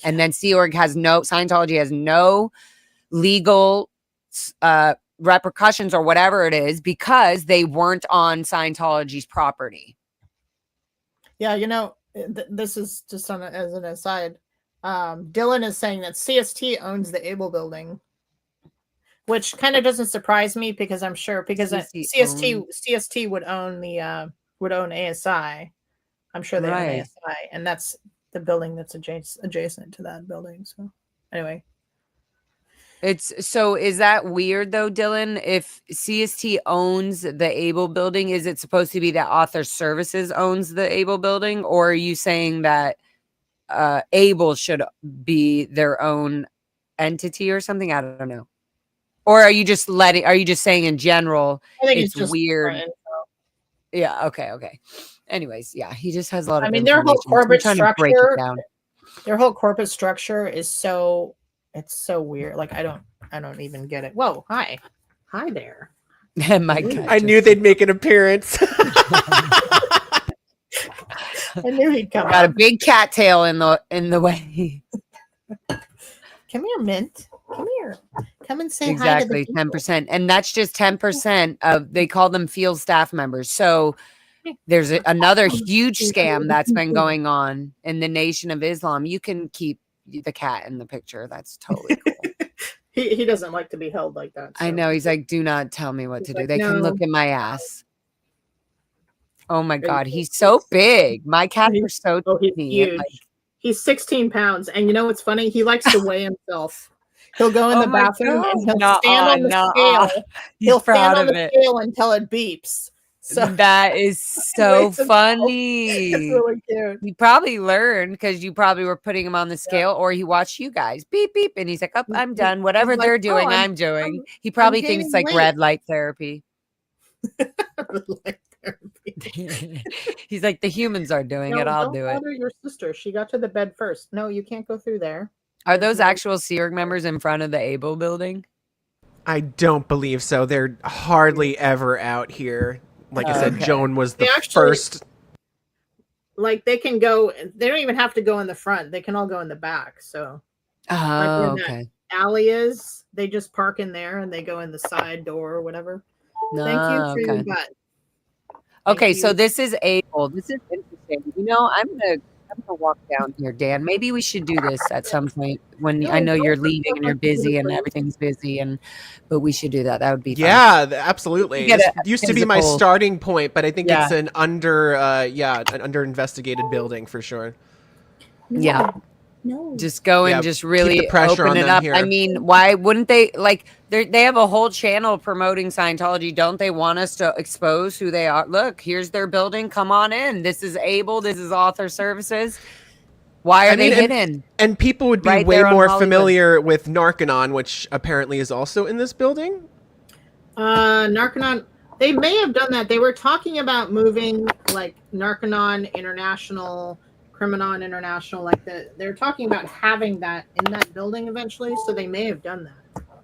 And then Scientology has no legal repercussions or whatever it is because they weren't on Scientology's property. Yeah, this is just as an aside. Dylan is saying that CST owns the ABLE building, which kind of doesn't surprise me because I'm sure CST would own ASI. I'm sure they own ASI, and that's the building that's adjacent to that building. So anyway. Is that weird though, Dylan? If CST owns the ABLE building, is it supposed to be that Author Services owns the ABLE building? Or are you saying that ABLE should be their own entity or something? I don't know. Or are you just saying in general, I think it's just weird? Yeah. Okay. Anyways, yeah, he just has a lot of their whole corporate structure is so weird. Like I don't even get it. Whoa, hi there. My God, I knew they'd make an appearance. I knew he'd come. Got a big cat tail in the way. Come here, Mint. Come here. Come and say exactly, hi to the 10%. And that's just 10% of, they call them field staff members. So there's another huge scam that's been going on in the Nation of Islam. You can keep the cat in the picture. That's totally cool. He doesn't like to be held like that. So. I know. He's like, do not tell me what to do. They can look in my ass. Oh my God. He's so big. My cats are so he's huge. He's 16 pounds. And you know what's funny? He likes to weigh himself. He'll go in the bathroom and he'll stand on the scale. He'll stand on the scale until it beeps. So that is so funny. It's really cute. He probably learned because you probably were putting him on the scale, or he watched you guys beep beep, and he's like, "Oh, I'm done. Whatever they're doing, I'm doing." He probably thinks it's like red light therapy. He's like, the humans are doing it. I'll do it. Don't bother your sister. She got to the bed first. No, you can't go through there. Are those actual Sea Org members in front of the ABLE building? I don't believe so. They're hardly ever out here. Like I said, Joan was the first. Like they can go. They don't even have to go in the front. They can all go in the back. So, that alley is. They just park in there and they go in the side door or whatever. Thank you for your butt. Okay, so this is ABLE. This is interesting. I'm gonna walk down here, Dan. Maybe we should do this at some point when I know you're leaving and you're busy and everything's busy, but we should do that. That would be fun. Yeah, absolutely. It used to be my starting point, but I think it's an under investigated building for sure. Yeah. No. Just go and just really open it up. Here. I mean, why wouldn't they they have a whole channel promoting Scientology. Don't they want us to expose who they are? Look, here's their building. Come on in. This is ABLE. This is Author Services. Why are they hidden? And people would be Right way there on more Hollywood. familiar with Narconon, which apparently is also in this building. Narconon, they may have done that. They were talking about moving like Narconon International, Criminon International, like they're talking about having that in that building eventually, so they may have done that.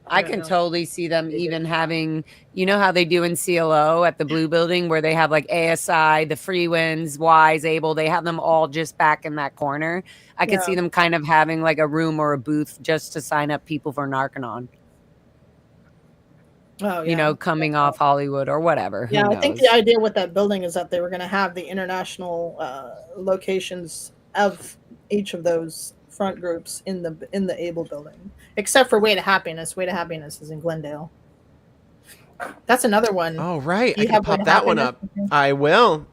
I can totally see them even having, you know how they do in CLO at the Blue Building where they have like ASI, the Freewinds, Wise, Able, they have them all just back in that corner. I could see them kind of having like a room or a booth just to sign up people for Narconon. Oh, yeah. You know, coming off Hollywood or whatever. Yeah, Who I knows? think the idea with that building is that they were going to have the international locations of each of those front groups in the Able building, except for Way to Happiness. Way to Happiness is in Glendale. That's another one. Oh, right. I can pop that one up. I will.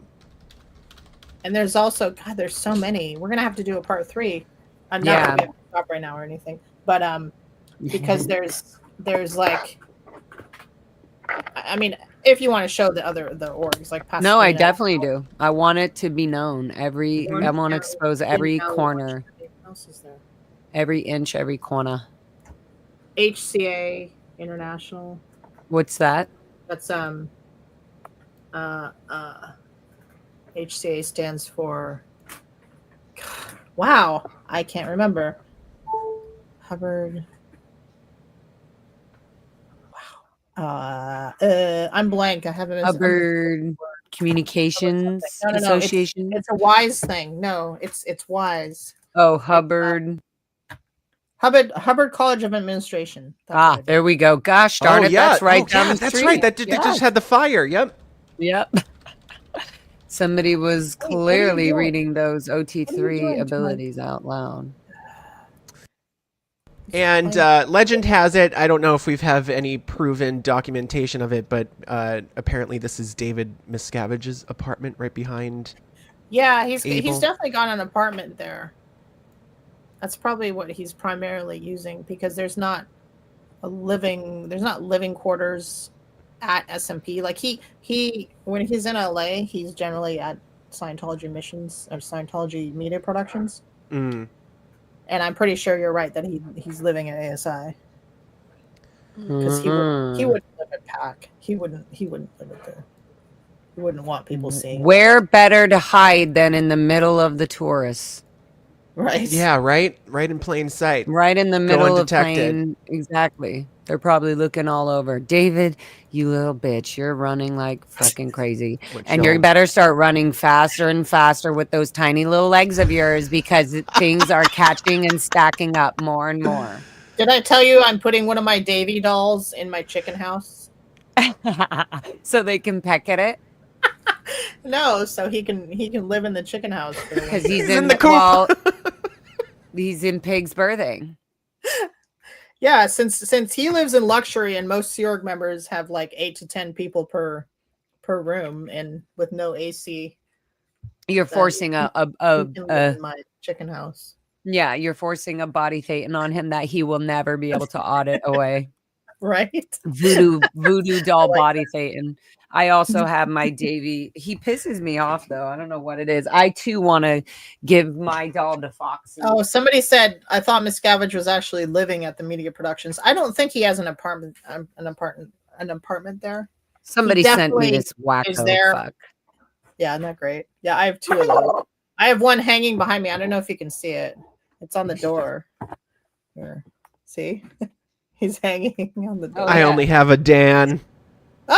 And there's also, God, there's so many. We're going to have to do a part 3. I'm not going to stop right now or anything. But because there's like, I mean, if you want to show the orgs like Pasadena. No, I definitely do. I want it to be known. I want to expose every corner. What else is there? Every inch, every corner. HCA International. What's that? That's HCA stands for, wow, I can't remember. Hubbard. Wow. I'm blank. I haven't. Hubbard Communications Association. It's a Wise thing. No, it's Wise. Oh, Hubbard. Hubbard College of Administration. There we go. Gosh darn it. That's right down the street. That's right. They just had the fire. Yep. Somebody was clearly reading those OT3 abilities out loud. And legend has it, I don't know if we have any proven documentation of it, but apparently this is David Miscavige's apartment right behind. Yeah, he's definitely got an apartment there. That's probably what he's primarily using, because there's not living quarters at SMP. Like he when he's in LA, he's generally at Scientology missions or Scientology media productions. Mm. And I'm pretty sure you're right that he's living at ASI, because he wouldn't live at PAC. He wouldn't live at there. He wouldn't want people seeing. Where better to hide than in the middle of the tourists? Right. Yeah, right in plain sight. Right in the middle of plain. Exactly. They're probably looking all over. David, you little bitch, you're running like fucking crazy. And you better start running faster and faster with those tiny little legs of yours, because things are catching and stacking up more and more. Did I tell you I'm putting one of my Davy dolls in my chicken house? So they can peck at it? No, so he can live in the chicken house. Because he's in the coop. He's in Pig's birthing. Yeah, since he lives in luxury, and most Sea Org members have like 8 to 10 people per room, and with no AC. You're forcing in my chicken house. Yeah, you're forcing a body Thetan on him that he will never be able to audit away. Right. Voodoo doll body Thetan. I also have my Davy. He pisses me off though. I don't know what it is. I too want to give my doll to Foxy. Oh, somebody said I thought Miscavige was actually living at the media productions. I don't think he has an apartment there. Somebody sent me this wacko fuck. Yeah, isn't that great? Yeah, I have 2 of those. I have one hanging behind me. I don't know if you can see it. It's on the door. Here. See? He's hanging on the door. I only have a Dan. You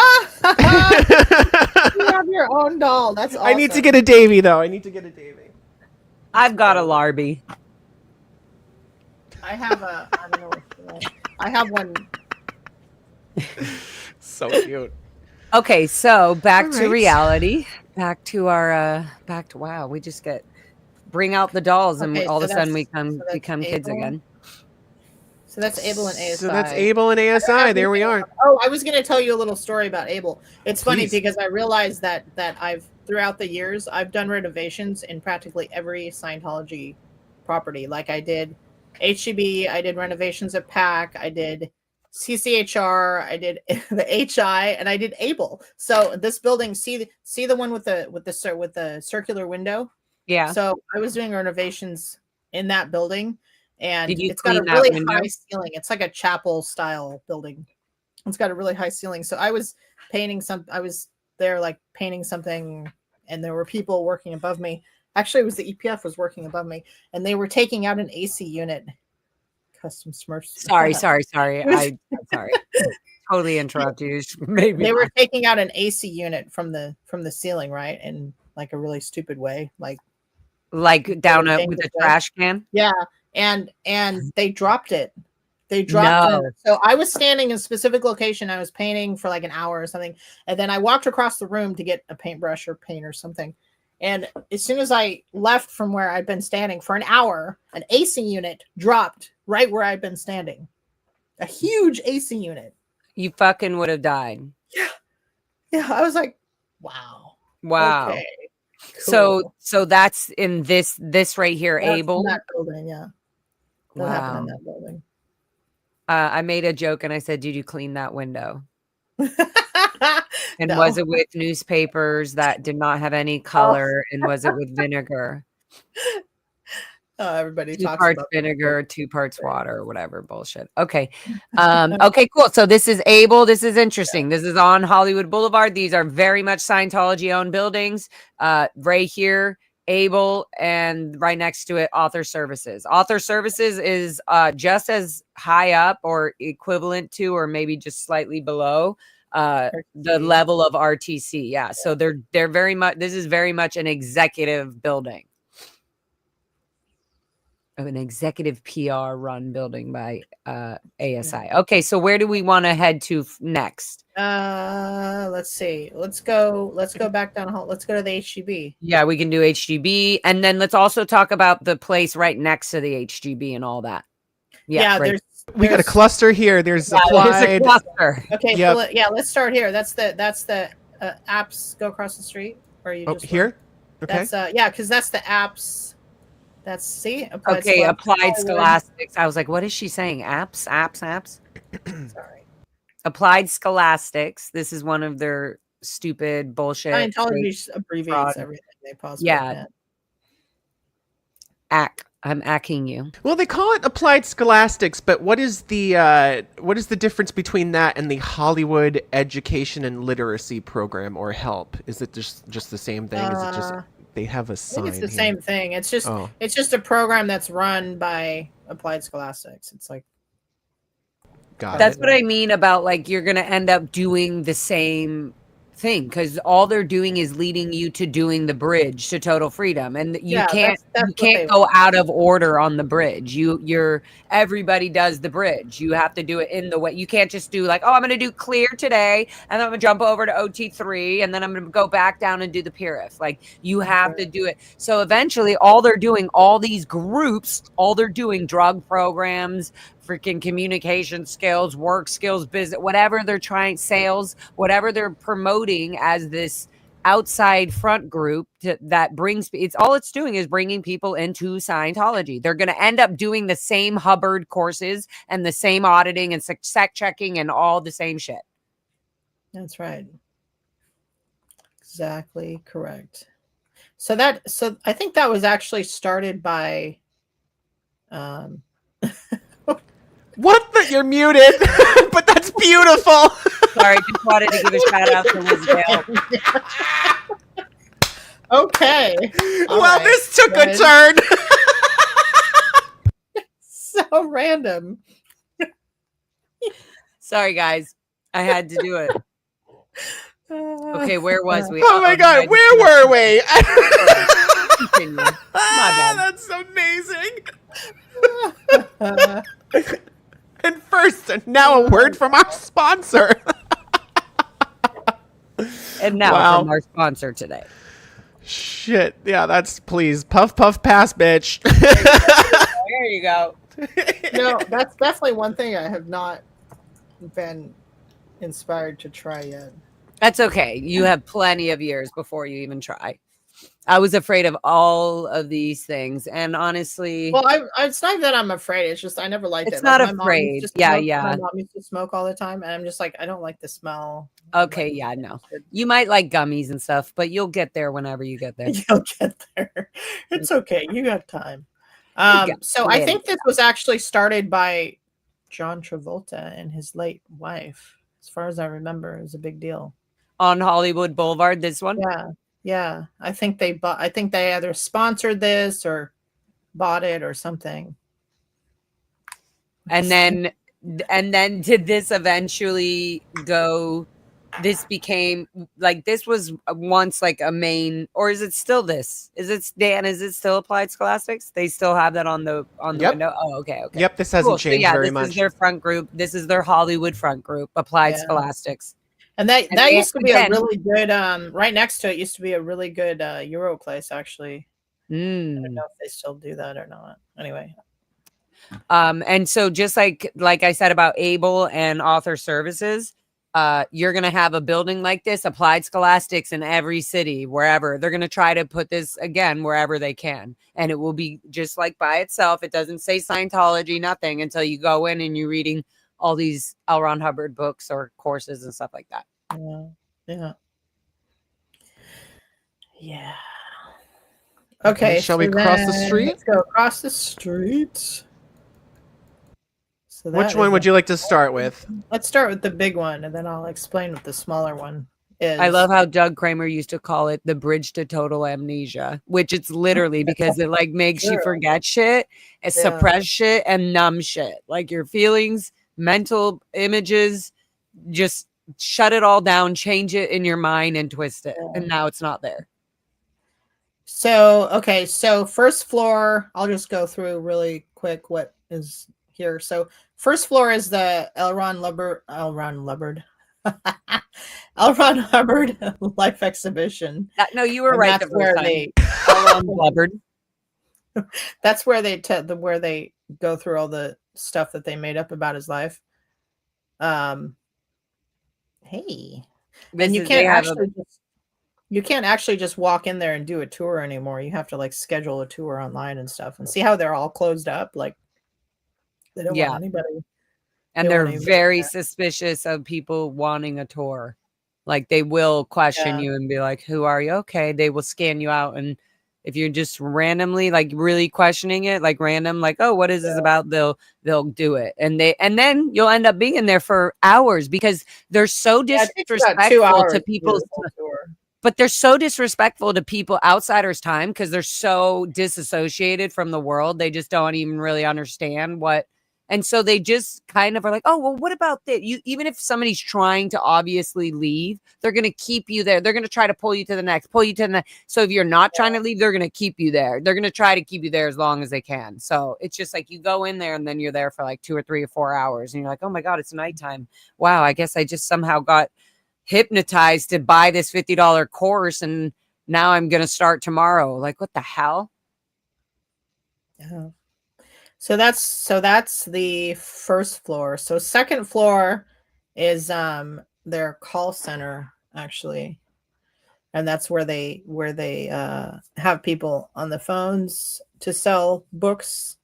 have your own doll. That's awesome. I need to get a Davy, though. I've got a Larby. I have a. I don't know. I have one. So cute. Okay, so back to reality. Back to our. Wow. We just bring out the dolls, and all of a sudden we become kids again. So that's Able and ASI. So that's Able and ASI. There we are. Oh, I was going to tell you a little story about Able. It's funny because I realized that I've throughout the years I've done renovations in practically every Scientology property. Like I did HEB, I did renovations at PAC, I did CCHR, I did the HI, and I did Able. So this building, see the one with the circular window. Yeah. So I was doing renovations in that building, and Did you it's got a clean that really window? high ceiling. It's like a chapel style building. It's got a really high ceiling. So I was there like painting something, and there were people working above me. Actually, it was the EPF was working above me, and they were taking out an AC unit. Custom Smurfs. Sorry. I'm sorry. Totally interrupt you. Maybe they were taking out an AC unit from the ceiling, right? In like a really stupid way, like down with a trash can. Yeah, and they dropped it. They dropped it. So I was standing in a specific location. I was painting for like an hour or something, and then I walked across the room to get a paintbrush or paint or something. And as soon as I left from where I'd been standing for an hour, an AC unit dropped right where I'd been standing. A huge AC unit. You fucking would have died. Yeah. I was like, wow. Okay. Cool. So that's in this right here, that's Able. In that building, yeah. That happened in that building. I made a joke and I said, "Did you clean that window?" And was it with newspapers that did not have any color? And was it with vinegar? Everybody 2 talks parts about vinegar, 2 parts water, or whatever bullshit. Okay. Okay, cool. So this is Able. This is interesting. This is on Hollywood Boulevard. These are very much Scientology owned buildings. Right here, Able, and right next to it, Author Services. Author Services is just as high up or equivalent to, or maybe just slightly below the level of RTC. Yeah. So they're very much, this is very much an executive building. Of an executive PR run building by ASI. Okay, so where do we want to head to next? Let's see. Let's go back down. Let's go to the HGB. Yeah, we can do HGB, and then let's also talk about the place right next to the HGB and all that. Yeah, right. We got a cluster here. There's applied. There's a cluster. Okay, yep. Let's start here. That's the apps go across the street, or you just here. Okay. That's because that's the apps. That's Applied Scholastics. I was like, what is she saying? Apps. Sorry. Applied Scholastics. This is one of their stupid bullshit. Scientology abbreviates everything they possibly can. I'm acking you. Well, they call it Applied Scholastics, but what is the difference between that and the Hollywood Education and Literacy Program, or HELP? Is it just the same thing? Is it just they have a sign? I think it's the same thing. It's just a program that's run by Applied Scholastics. It's like that's what I mean about like you're gonna end up doing the same thing because all they're doing is leading you to doing the bridge to total freedom, and you can't go out of order on the bridge. Everybody does the bridge. You have to do it in the way. You can't just do like, oh, I'm going to do clear today, and then I'm going to jump over to OT3, and then I'm going to go back down and do the PRIF. Like you have to do it. So eventually, all they're doing, all these groups, all they're doing, drug programs, freaking communication skills, work skills, business, whatever they're trying, sales, whatever they're promoting as this outside front group that brings, it's doing is bringing people into Scientology. They're going to end up doing the same Hubbard courses and the same auditing and sec checking and all the same shit. That's right. Exactly correct. So I think that was actually started by What? You're muted, but that's beautiful. Sorry, just wanted to give a shout out to Liz Gale. Okay. Well, this took a turn. So random. Sorry, guys. I had to do it. Okay, where was we? Oh my God, where were we? Continue. My bad. That's amazing. And first, and now a word from our sponsor. And now from our sponsor today. Shit. Yeah, that's please. Puff, puff, pass, bitch. There you go. No, that's definitely one thing I have not been inspired to try yet. That's okay. You have plenty of years before you even try. I was afraid of all of these things, and honestly, well, it's not that I'm afraid. It's just I never liked it. It's not afraid. Yeah. My mom used to smoke all the time, and I'm just like, I don't like the smell. Okay, yeah, no. You might like gummies and stuff, but you'll get there whenever you get there. You'll get there. It's okay. You got time. So I think this was actually started by John Travolta and his late wife. As far as I remember, it was a big deal. On Hollywood Boulevard, this one? Yeah. I think they either sponsored this or bought it or something. And then did this eventually go, this became like, this was once like a main, or is it still this? Is it, Dan, is it still Applied Scholastics? They still have that on the window? Oh, okay. Yep, this hasn't changed very much. This is their front group. This is their Hollywood front group, Applied Scholastics. And that used to be a really good, right next to it used to be a really good Euro place, actually. I don't know if they still do that or not. Anyway. And so just like I said about Able and Author Services, you're going to have a building like this, Applied Scholastics, in every city, wherever. They're going to try to put this, again, wherever they can. And it will be just like by itself. It doesn't say Scientology, nothing, until you go in and you're reading all these L. Ron Hubbard books or courses and stuff like that. Yeah. Okay, shall we cross the street? Let's go across the street. So which one would you like to start with? Let's start with the big one, and then I'll explain what the smaller one is. I love how Doug Kramer used to call it the bridge to total amnesia, which it's literally because it like makes you forget shit, and suppress shit, and numb shit. Like your feelings, mental images, just shut it all down, change it in your mind, and twist it. And now it's not there. So, okay. So First floor, I'll just go through really quick what is here. So first floor is the L. Ron Hubbard Life Exhibition. No, you were right. That's where that's where where they go through all the stuff that they made up about his life. Hey, and you can't actually just walk in there and do a tour anymore. You have to like schedule a tour online and stuff, and see how they're all closed up. Like they don't want anybody. And they're very suspicious of people wanting a tour. Like they will question you and be like, "Who are you?" Okay, they will scan you out, and if you're just randomly like really questioning it, like random, like, "Oh, what is this about?" They'll do it, and then you'll end up being in there for hours because they're so disrespectful to people. But they're so disrespectful to people, outsiders' time, because they're so disassociated from the world. They just don't even really understand what. And so they just kind of are like, oh, well, what about that? Even if somebody's trying to obviously leave, they're going to keep you there. They're going to try to pull you to the next. So if you're not trying to leave, they're going to keep you there. They're going to try to keep you there as long as they can. So it's just like you go in there and then you're there for like 2 or 3 or 4 hours. And you're like, oh, my God, it's nighttime. Wow, I guess I just somehow got hypnotized to buy this $50 course. And now I'm going to start tomorrow. Like, what the hell? Yeah. So that's the first floor. So second floor is their call center, actually. And that's where they have people on the phones to sell books,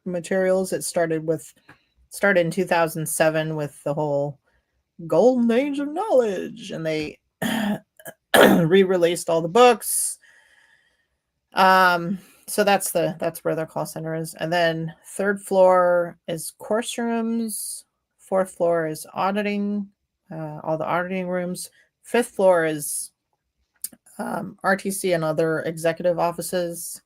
materials. It started in 2007 with the whole golden age of knowledge, and they re-released all the books. So that's where their call center is. And then third floor is course rooms. Fourth floor is auditing, all the auditing rooms. Fifth floor is RTC and other executive offices.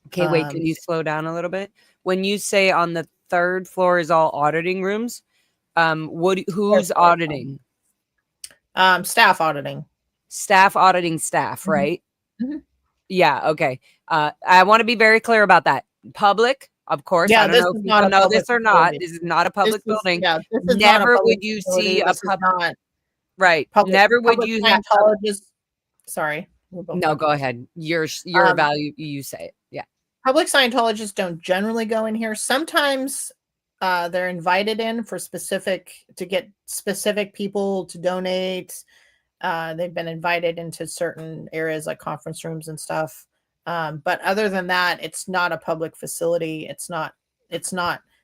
Okay, wait, can you slow down a little bit? When you say on the third floor is all auditing rooms, who's auditing? Staff auditing. Staff auditing staff, right? Mm-hmm. Yeah, okay. I want to be very clear about that. Public, of course. Yeah, I don't know if you know this or not. This is not a public building. Never would you see a public. Right. Never would you have. Sorry. No, go ahead. Your value. You say it. Yeah. Public Scientologists don't generally go in here. Sometimes they're invited in to get specific people to donate. They've been invited into certain areas like conference rooms and stuff. But other than that, it's not a public facility. It's not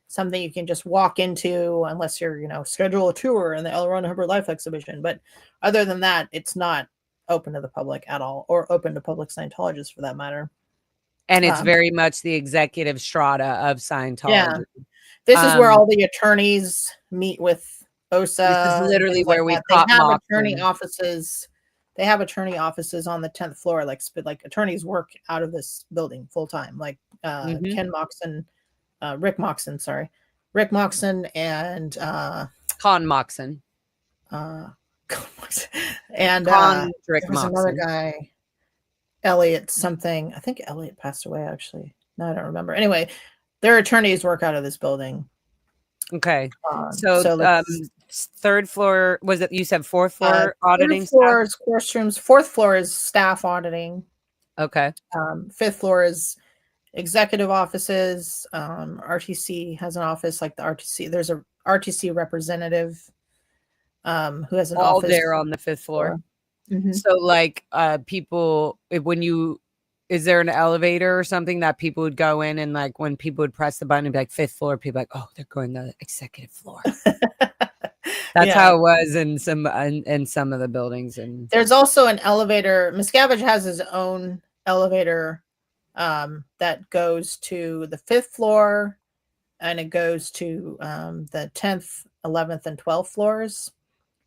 something you can just walk into unless you're, schedule a tour in the L. Ron Hubbard Life Exhibition. But other than that, it's not open to the public at all, or open to public Scientologists for that matter. And it's very much the executive strata of Scientology. Yeah. This is where all the attorneys meet with OSA. This is literally where we They caught have Moxon. attorney offices. They have attorney offices on the 10th floor. Like attorneys work out of this building full time. Like Ken Moxon, Rick Moxon, Rick Moxon and Con Moxon. And Rick there was another guy, Elliot something. I think Elliot passed away actually. No, I don't remember. Anyway, their attorneys work out of this building. Okay. So third floor, was it, you said fourth floor auditing? Third floor is course rooms. Fourth floor is staff auditing. Okay. Fifth floor is executive offices. RTC has an office, like the RTC. There's a RTC representative who has an office there on the fifth floor. Mm-hmm. So like people, is there an elevator or something that people would go in, and like when people would press the button and be like fifth floor, people like, oh, they're going to the executive floor. That's how it was in some of the buildings. And there's also an elevator. Miscavige has his own elevator that goes to the fifth floor, and it goes to the 10th, 11th, and 12th floors.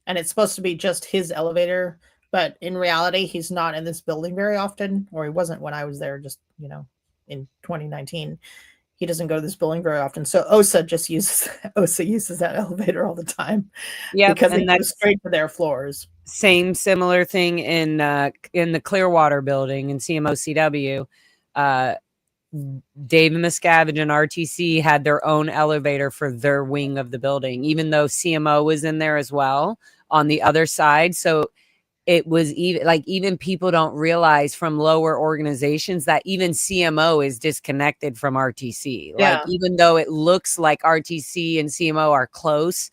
And it's supposed to be just his elevator. But in reality, he's not in this building very often, or he wasn't when I was there, just, in 2019. He doesn't go to this building very often. So OSA uses that elevator all the time. Yeah, because they go straight to their floors. Similar thing in the Clearwater building in CMOCW. Dave Miscavige and RTC had their own elevator for their wing of the building, even though CMO was in there as well on the other side. So it was even people don't realize from lower organizations that even CMO is disconnected from RTC. Yeah. Like, even though it looks like RTC and CMO are close,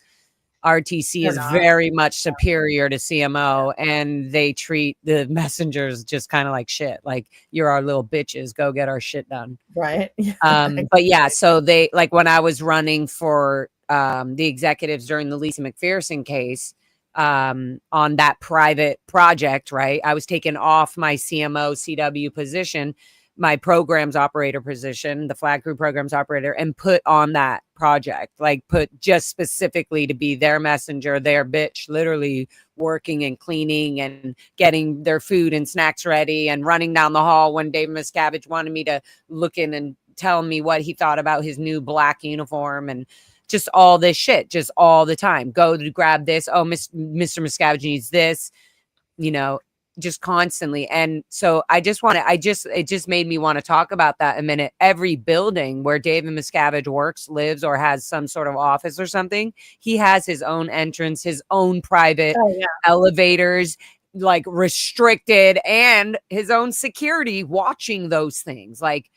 RTC is very much superior to CMO, and they treat the messengers just kind of like shit. Like, you're our little bitches, go get our shit done. Right. But yeah, so they, like, when I was running for the executives during the Lisa McPherson case, on that private project, right, I was taken off my CMO CW position, my programs operator position, the flag group programs operator, and put on that project, like put just specifically to be their messenger, their bitch, literally working and cleaning and getting their food and snacks ready and running down the hall when Dave Miscavige wanted me to look in and tell me what he thought about his new black uniform, and just all this shit, just all the time. Go to grab this. Oh, Mr. Miscavige needs this, just constantly. And so it just made me want to talk about that a minute. Every building where David Miscavige works, lives, or has some sort of office or something, he has his own entrance, his own private elevators, like restricted, and his own security watching those things. Like,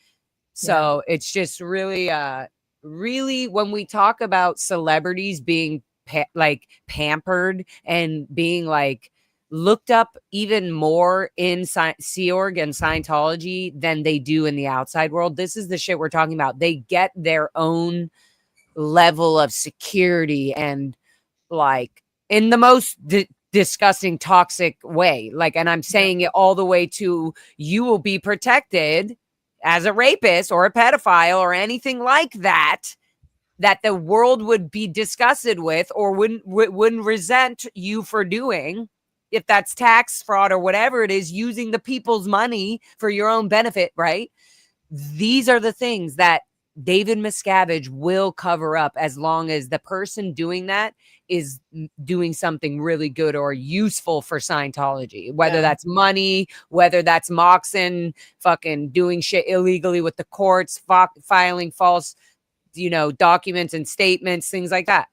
so it's just really, really, when we talk about celebrities being pampered and being like looked up even more in Sea Org and Scientology than they do in the outside world, this is the shit we're talking about. They get their own level of security, and like in the most disgusting, toxic way. Like, and I'm saying it all the way to, you will be protected as a rapist or a pedophile or anything like that the world would be disgusted with or wouldn't resent you for doing, if that's tax fraud or whatever it is, using the people's money for your own benefit, right? These are the things that David Miscavige will cover up, as long as the person doing that is doing something really good or useful for Scientology, whether that's money, whether that's Moxon fucking doing shit illegally with the courts, filing false, documents and statements, things like that,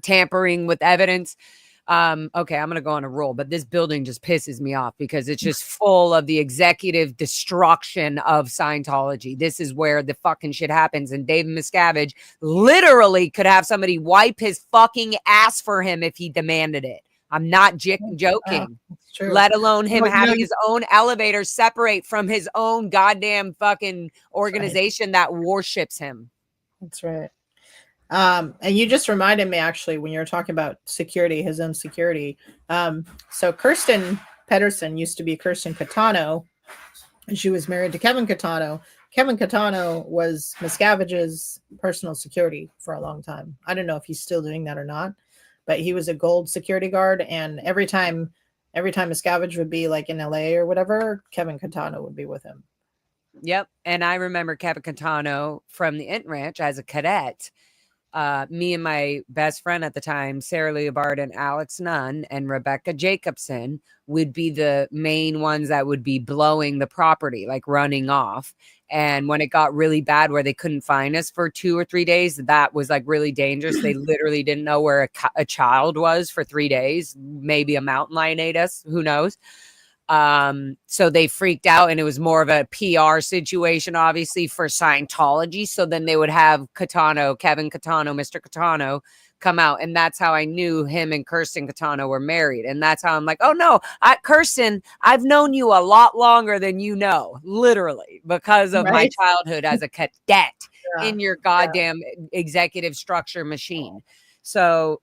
tampering with evidence. Okay, I'm gonna go on a roll, but this building just pisses me off because it's just full of the executive destruction of Scientology. This is where the fucking shit happens, and David Miscavige literally could have somebody wipe his fucking ass for him if he demanded it. I'm not joking. Let alone him having his own elevator separate from his own goddamn fucking organization that worships him. That's right. And you just reminded me, actually, when you were talking about security, his own security. So Kirsten Pedersen used to be Kirsten Catano, and she was married to Kevin Catano. Kevin Catano was Miscavige's personal security for a long time. I don't know if he's still doing that or not, but he was a gold security guard, and every time Miscavige would be like in LA or whatever, Kevin Catano would be with him. Yep. And I remember Kevin Catano from the Int Ranch as a cadet. Me and my best friend at the time, Sarah Leobard and Alex Nunn and Rebecca Jacobson, would be the main ones that would be blowing the property, like running off. And when it got really bad where they couldn't find us for 2 or 3 days, that was like really dangerous. They literally didn't know where a child was for 3 days. Maybe a mountain lion ate us. Who knows? So they freaked out, and it was more of a PR situation, obviously, for Scientology. So then they would have Catano, Kevin Catano, Mr. Catano come out. And that's how I knew him and Kirsten Catano were married. And that's how I'm like, oh no, Kirsten, I've known you a lot longer than you know, literally, because of my childhood as a cadet in your goddamn executive structure machine. So,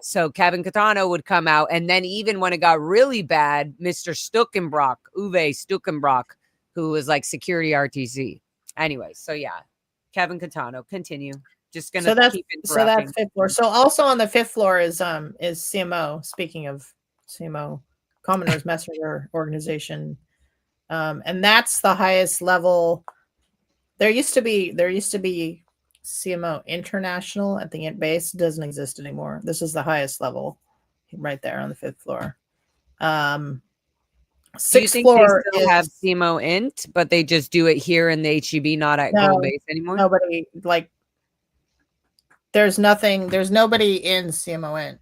so Kevin Catano would come out. And then even when it got really bad, Mr. Stuckenbrock, Uwe Stuckenbrock, who was like security RTC. Anyway, so yeah, Kevin Catano, continue. Just going to keep interrupting. So that's 5th floor. So also on the 5th floor is CMO. Speaking of CMO, Commoners Messenger Organization. And that's the highest level. There used to be CMO International at the Int base. Doesn't exist anymore. This is the highest level right there on the 5th floor. 6th floor they still have CMO Int, but they just do it here in the HEB, not at Gold Base anymore. Nobody there's nobody in CMO Int.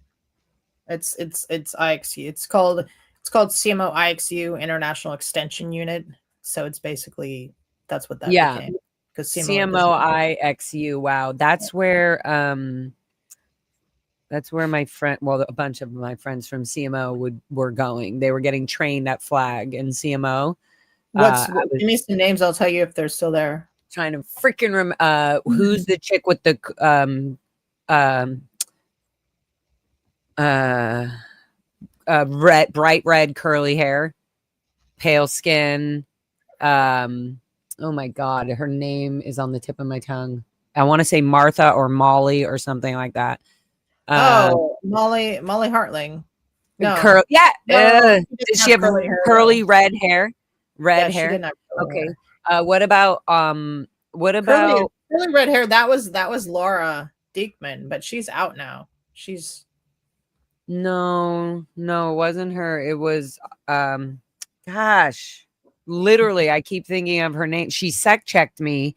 It's IXU. It's called CMO IXU International Extension Unit. So it's basically that's what that became. Because CMO IXU. Wow, that's where my friend, a bunch of my friends from CMO were going. They were getting trained at Flag and CMO. Give me some names. I'll tell you if they're still there. Trying to freaking remember who's the chick with the bright red curly hair, pale skin. Oh my God, her name is on the tip of my tongue. I want to say Martha or Molly or something like that. Molly Hartling. No. Does she have curly red hair? Red hair. Okay. Hair. What about curly red hair? That was Laura Diekman, but she's out now. No, it wasn't her. It was literally, I keep thinking of her name. She sec checked me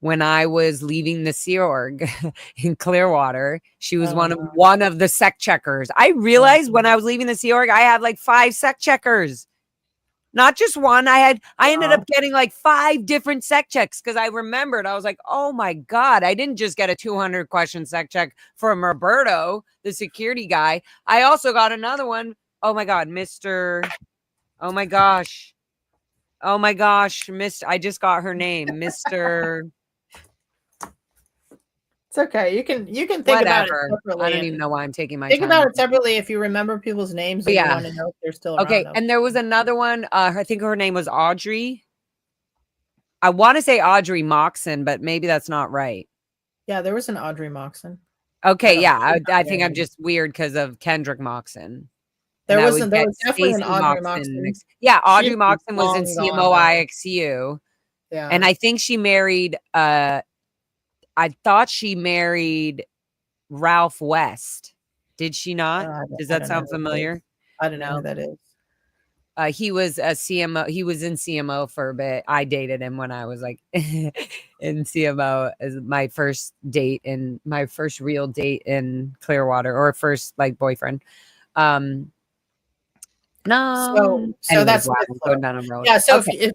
when I was leaving the Sea Org in Clearwater. She was one of the sec checkers. I realized when I was leaving the Sea Org, I had like 5 sec checkers. Not just one. I ended up getting like 5 different sec checks because I remembered. I was like, oh my God, I didn't just get a 200 question sec check from Roberto, the security guy. I also got another one. Oh my God, oh my gosh, I just got her name, Mr. It's okay. You can think about it separately. I don't even know why I'm taking my time. Think about it separately if you remember people's names and you want to know if they're still around. Okay, and there was another one. I think her name was Audrey. I want to say Audrey Moxon, but maybe that's not right. Yeah, there was an Audrey Moxon. Okay, I think I'm just weird because of Kendrick Moxon. There was definitely an Audrey Moxon. Yeah, Audrey Moxon was in CMO IXU. Yeah. And I think she married I thought she married Ralph West. Did she not? Does that sound familiar? I don't know who that is. He was a CMO. He was in CMO for a bit. I dated him when I was like in CMO as my first date and my first real date in Clearwater, or first like boyfriend. No. So that's going down a road. Yeah. So okay.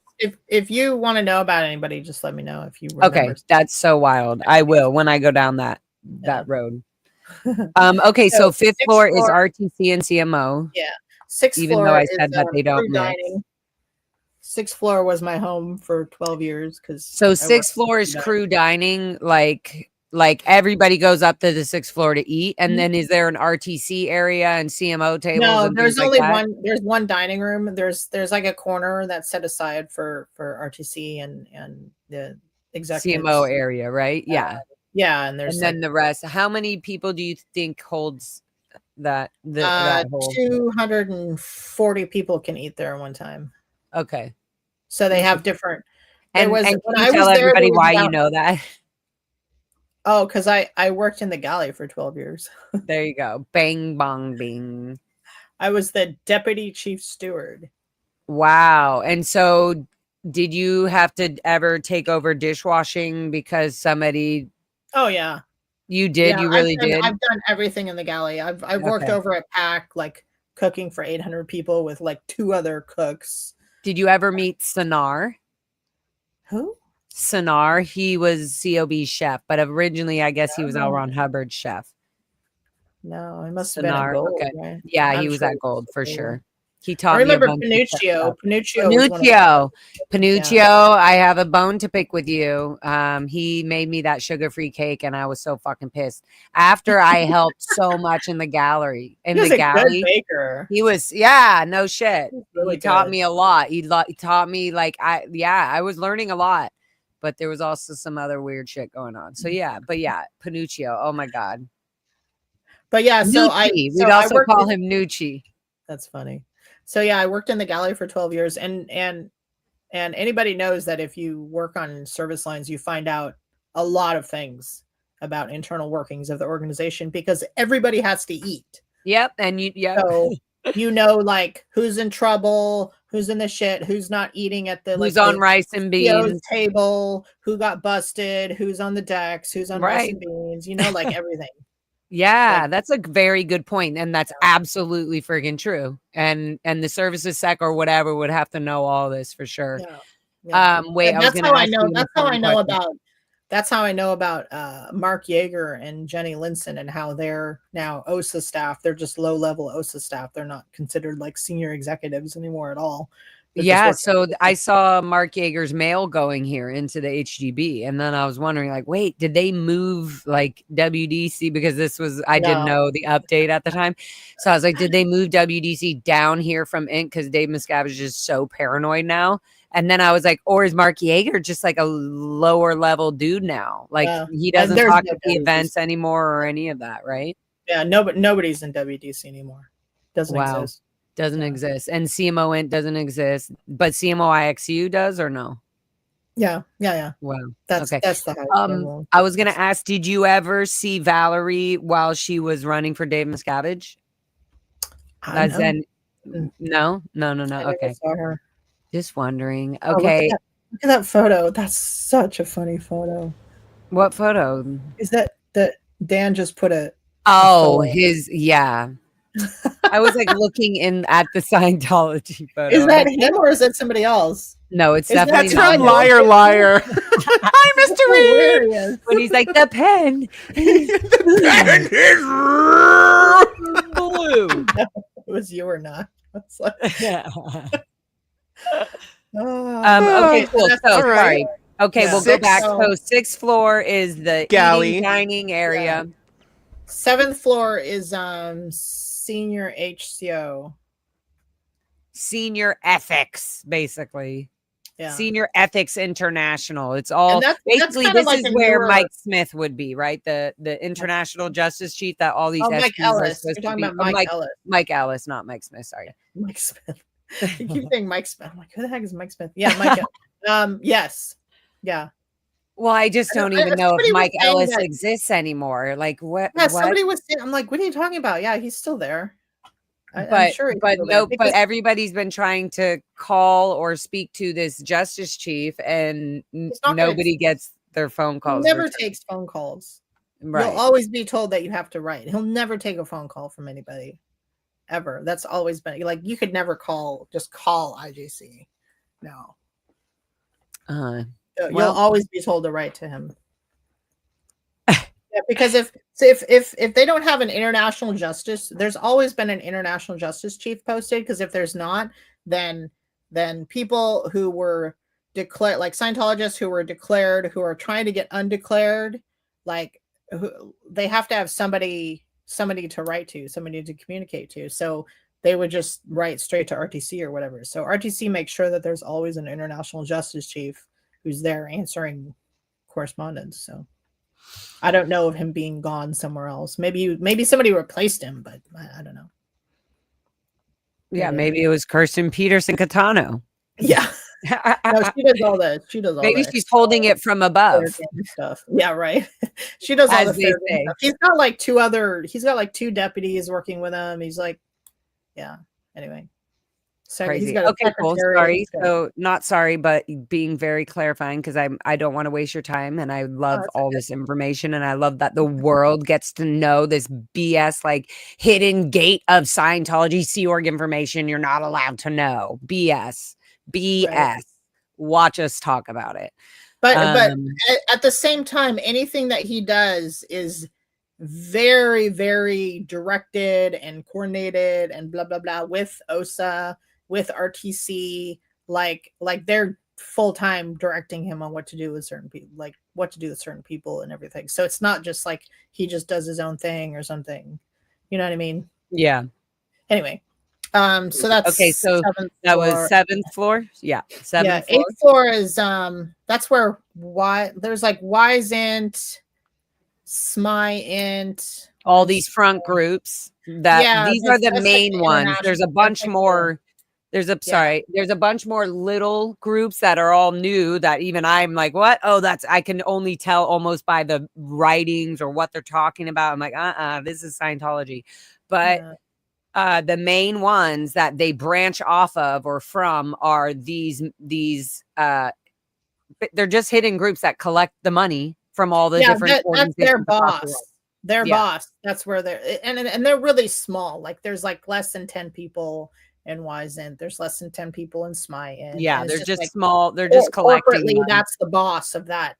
if you want to know about anybody, just let me know if you remember. Okay, that's so wild. I will when I go down that road. Okay, so 5th floor is RTC and CMO. Yeah. 6th floor. Even though I said that they don't mix. 6th floor was my home for 12 years. So 6th floor is crew dining. Like Like everybody goes up to the 6th floor to eat, and then is there an RTC area and CMO tables No, and there's things like only that? one. There's one dining room. There's like a corner that's set aside for RTC and the CMO executives. area, right? Yeah. Yeah, and there's And like then the rest. How many people do you think holds that that whole? 240 people can eat there at one time. Okay. So they have different. There was And when can you I was tell there. everybody There was why you about, know that? oh, because I worked in the galley for 12 years. There you go. Bang bong bing. I was the deputy chief steward. Wow. And so did you have to ever take over dishwashing because somebody Oh yeah, you did? You really did? I've done everything in the galley. I've worked Okay. over at PAC, like cooking for 800 people with like 2 other cooks. Did you ever meet Sonar? Who? Sonar, he was COB's chef, but originally I guess he was L. Ron Hubbard's chef. No, he must have been at Sonar. Gold, Okay. right? Yeah, I'm he was sure at Gold for Gold. sure. He I taught me a remember bunch of stuff. Panuccio. Was one of the- Panuccio, I have a bone to pick with you. He made me that sugar-free cake, and I was so fucking pissed. After I helped so much in the gallery, He was a good baker. he was, yeah, no shit. Really He taught good. me a lot. He taught me I was learning a lot, but there was also some other weird shit going on. So yeah, but yeah, Panuccio. Oh my god. But yeah, Nucci. We'd also call him Nucci. That's funny. So yeah, I worked in the galley for 12 years, and anybody knows that if you work on service lines, you find out a lot of things about internal workings of the organization because everybody has to eat. Yep, and so you know, like who's in trouble, who's in the shit, who's not eating at the who's on rice and beans table, who got busted, who's on the decks, who's on rice and beans. You know, like everything. Yeah, that's a very good point, and that's absolutely friggin' true. And the services sec or whatever would have to know all this for sure. Yeah. Wait, and that's how I know. That's how I know about. That's how I know about Mark Yeager and Jenny Linson and how they're now OSA staff. They're just low level OSA staff. They're not considered like senior executives anymore at all. Yeah, so I saw Mark Yeager's mail going here into the HGB, and then I was wondering, like, wait, did they move like WDC? Because this was I didn't know the update at the time, so I was like, did they move WDC down here from Inc? Because Dave Miscavige is so paranoid now. And then I was like, or is Mark Yeager just like a lower level dude now? Like he doesn't talk at the events anymore or any of that, right? Yeah, nobody's in WDC anymore. Doesn't exist. Doesn't exist. And CMO Int doesn't exist, but CMO IXU does or no? Yeah. Wow. That's okay. That's the I was gonna ask, did you ever see Valerie while she was running for Dave Miscavige? No. Okay. Saw her. Just wondering. Okay. Look at that photo. That's such a funny photo. What photo? Is that Dan just put a yeah. I was like looking in at the Scientology photo. Is that him or is that somebody else? No, it's definitely from Liar Liar. Hi, Mr. Reed. When he's like, the pen. The pen is blue. It was you or not. It's like, okay, cool. So sorry. Okay, we'll go back. So 6th floor is the galley dining area. 7th floor is senior HCO. Senior ethics, basically. Yeah. Senior Ethics International. It's all basically this is where Mike Smith would be, right? The international justice chief that all these Mike Ellis. You're talking about Mike Ellis. Mike Ellis, not Mike Smith. Sorry. Mike Smith. You keep saying Mike Smith. I'm like, who the heck is Mike Smith? Yeah, Mike. Yes. Yeah. Well, I just don't even know if Mike Ellis exists anymore. Like what? Yeah, somebody was saying, I'm like, what are you talking about? Yeah, he's still there. I'm sure but everybody's been trying to call or speak to this justice chief, and nobody gets their phone calls. He never takes phone calls. Right. You'll always be told that you have to write. He'll never take a phone call from anybody, ever. That's always been like you could never just call IJC. No. You'll always be told to write to him. Because if they don't have an international justice, there's always been an international justice chief posted. Because if there's not, then people who were declared, like Scientologists who were declared, who are trying to get undeclared, like they have to have somebody to write to, somebody to communicate to. So they would just write straight to RTC or whatever. So RTC makes sure that there's always an international justice chief who's there answering correspondence. So I don't know of him being gone somewhere else. Maybe somebody replaced him, but I don't know. Yeah, maybe it was Kirsten Peterson Catano. Yeah. No, she does all the. Maybe she's holding it from above. Stuff. Yeah, right. She does all the fair game stuff. He's got like two deputies working with him. He's like, yeah. Anyway. So crazy. Okay, cool. Sorry. So not sorry, but being very clarifying because I don't want to waste your time, and I love all this information, and I love that the world gets to know this BS like hidden gate of Scientology Sea Org information you're not allowed to know. BS. Right. Watch us talk about it. But at the same time, anything that he does is very, very directed and coordinated and blah blah blah with OSA, with RTC, like they're full-time directing him on what to do with certain people, like what to do with certain people and everything. So it's not just like he just does his own thing or something. You know what I mean? Yeah. Anyway. So that's okay. So that was seventh floor. Yeah. Seventh floor. Eighth floor is that's where there's like Wisent, Smiint, all these front groups that these are the main ones. There's a bunch more. There's a bunch more little groups that are all new that even I'm like, what? Oh, I can only tell almost by the writings or what they're talking about. I'm like, this is Scientology. But the main ones that they branch off of or from are these they're just hidden groups that collect the money from all the different that's their boss. Their boss. That's where they're and they're really small. Like there's like less than 10 people in Wisent. There's less than 10 people in Smiint. Yeah, they're just like, small. They're just collecting. That's the boss of that.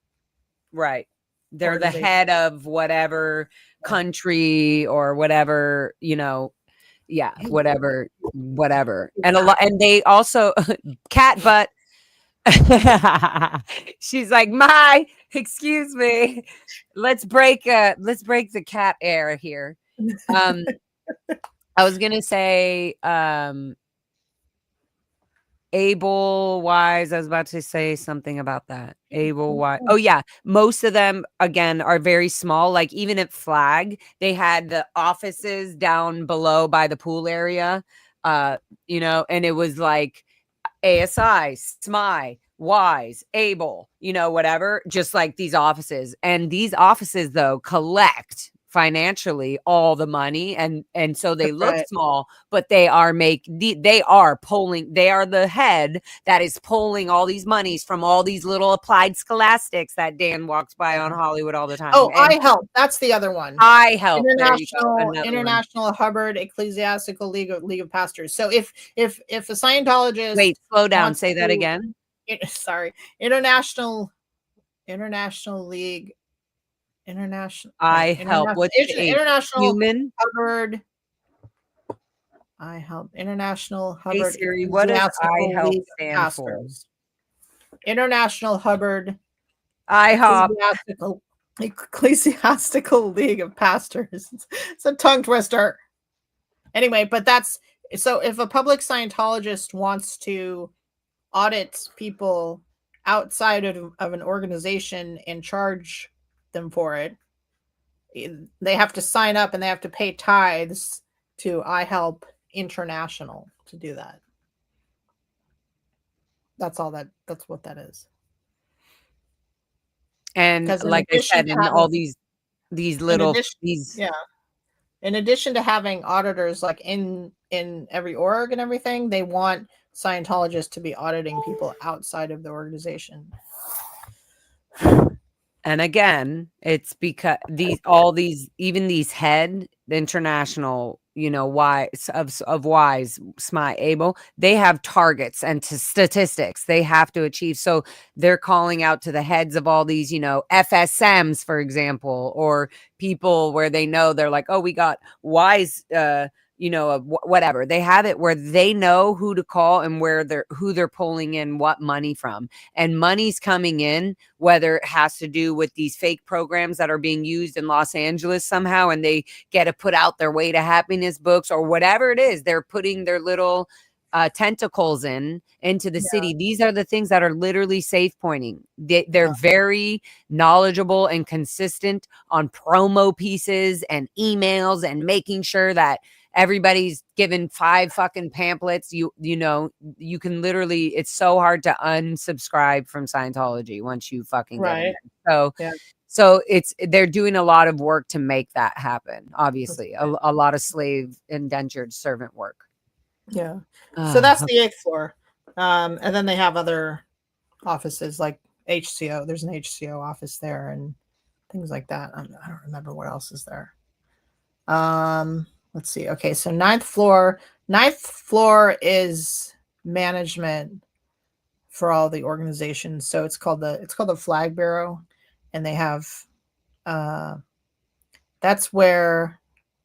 Right. They're the head of whatever country or whatever, whatever. And they also cat butt. She's like, excuse me. Let's break the cat air here. I was gonna say Able Wise. I was about to say something about that. Able Wise. Oh yeah, most of them again are very small. Like even at Flag, they had the offices down below by the pool area. And it was like ASI, SMI, Wise, Able, whatever. Just like these offices, and these offices though collect financially all the money, and so they look small, but they are pulling. They are the head that is pulling all these monies from all these little applied scholastics that Dan walks by on Hollywood all the time. Oh, I Help. That's the other one. I Help. International Hubbard Ecclesiastical League of Pastors. So if a Scientologist, wait, slow down. Say that again. International League. I Help. What's International Human Hubbard? I Help. International Hubbard. Hey Siri, what does I Help stand for? International Hubbard. I Help. Ecclesiastical League of Pastors. It's a tongue twister. Anyway, but that's so. If a public Scientologist wants to audit people outside of an organization and charge them for it, they have to sign up and they have to pay tithes to I Help International to do that. That's what that is. And like I said, in all these little in addition to having auditors like in every org and everything, they want Scientologists to be auditing people outside of the organization. And again, it's because even these head international, Wise of Wise, SMI, Able, they have targets and statistics they have to achieve. So they're calling out to the heads of all these, FSMs, for example, or people where they know they're like, oh, we got Wise whatever. They have it where they know who to call and who they're pulling in what money from. And money's coming in, whether it has to do with these fake programs that are being used in Los Angeles somehow, and they get to put out their Way to Happiness books or whatever it is. They're putting their little tentacles into the city. These are the things that are literally safe pointing. They're very knowledgeable and consistent on promo pieces and emails and making sure that everybody's given 5 fucking pamphlets. You can literally, it's so hard to unsubscribe from Scientology once you fucking get in there. So they're doing a lot of work to make that happen. Obviously, a lot of slave indentured servant work. Yeah. So that's the 8th floor. And then they have other offices like HCO. There's an HCO office there and things like that. I don't remember what else is there. Let's see. Okay. So 9th floor. 9th floor is management for all the organizations. So it's called the Flag Bureau. And they have, that's where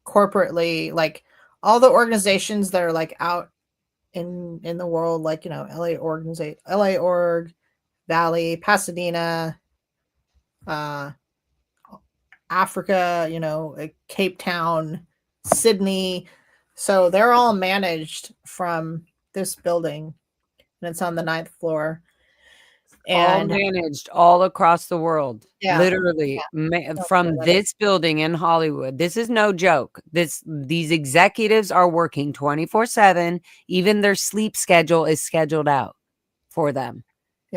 corporately, like, all the organizations that are like out in the world, like, LA Org, Valley, Pasadena, Africa, Cape Town, Sydney. So they're all managed from this building, and it's on the 9th floor. And all managed all across the world, literally from this building in Hollywood. This is no joke. These executives are working 24/7. Even their sleep schedule is scheduled out for them.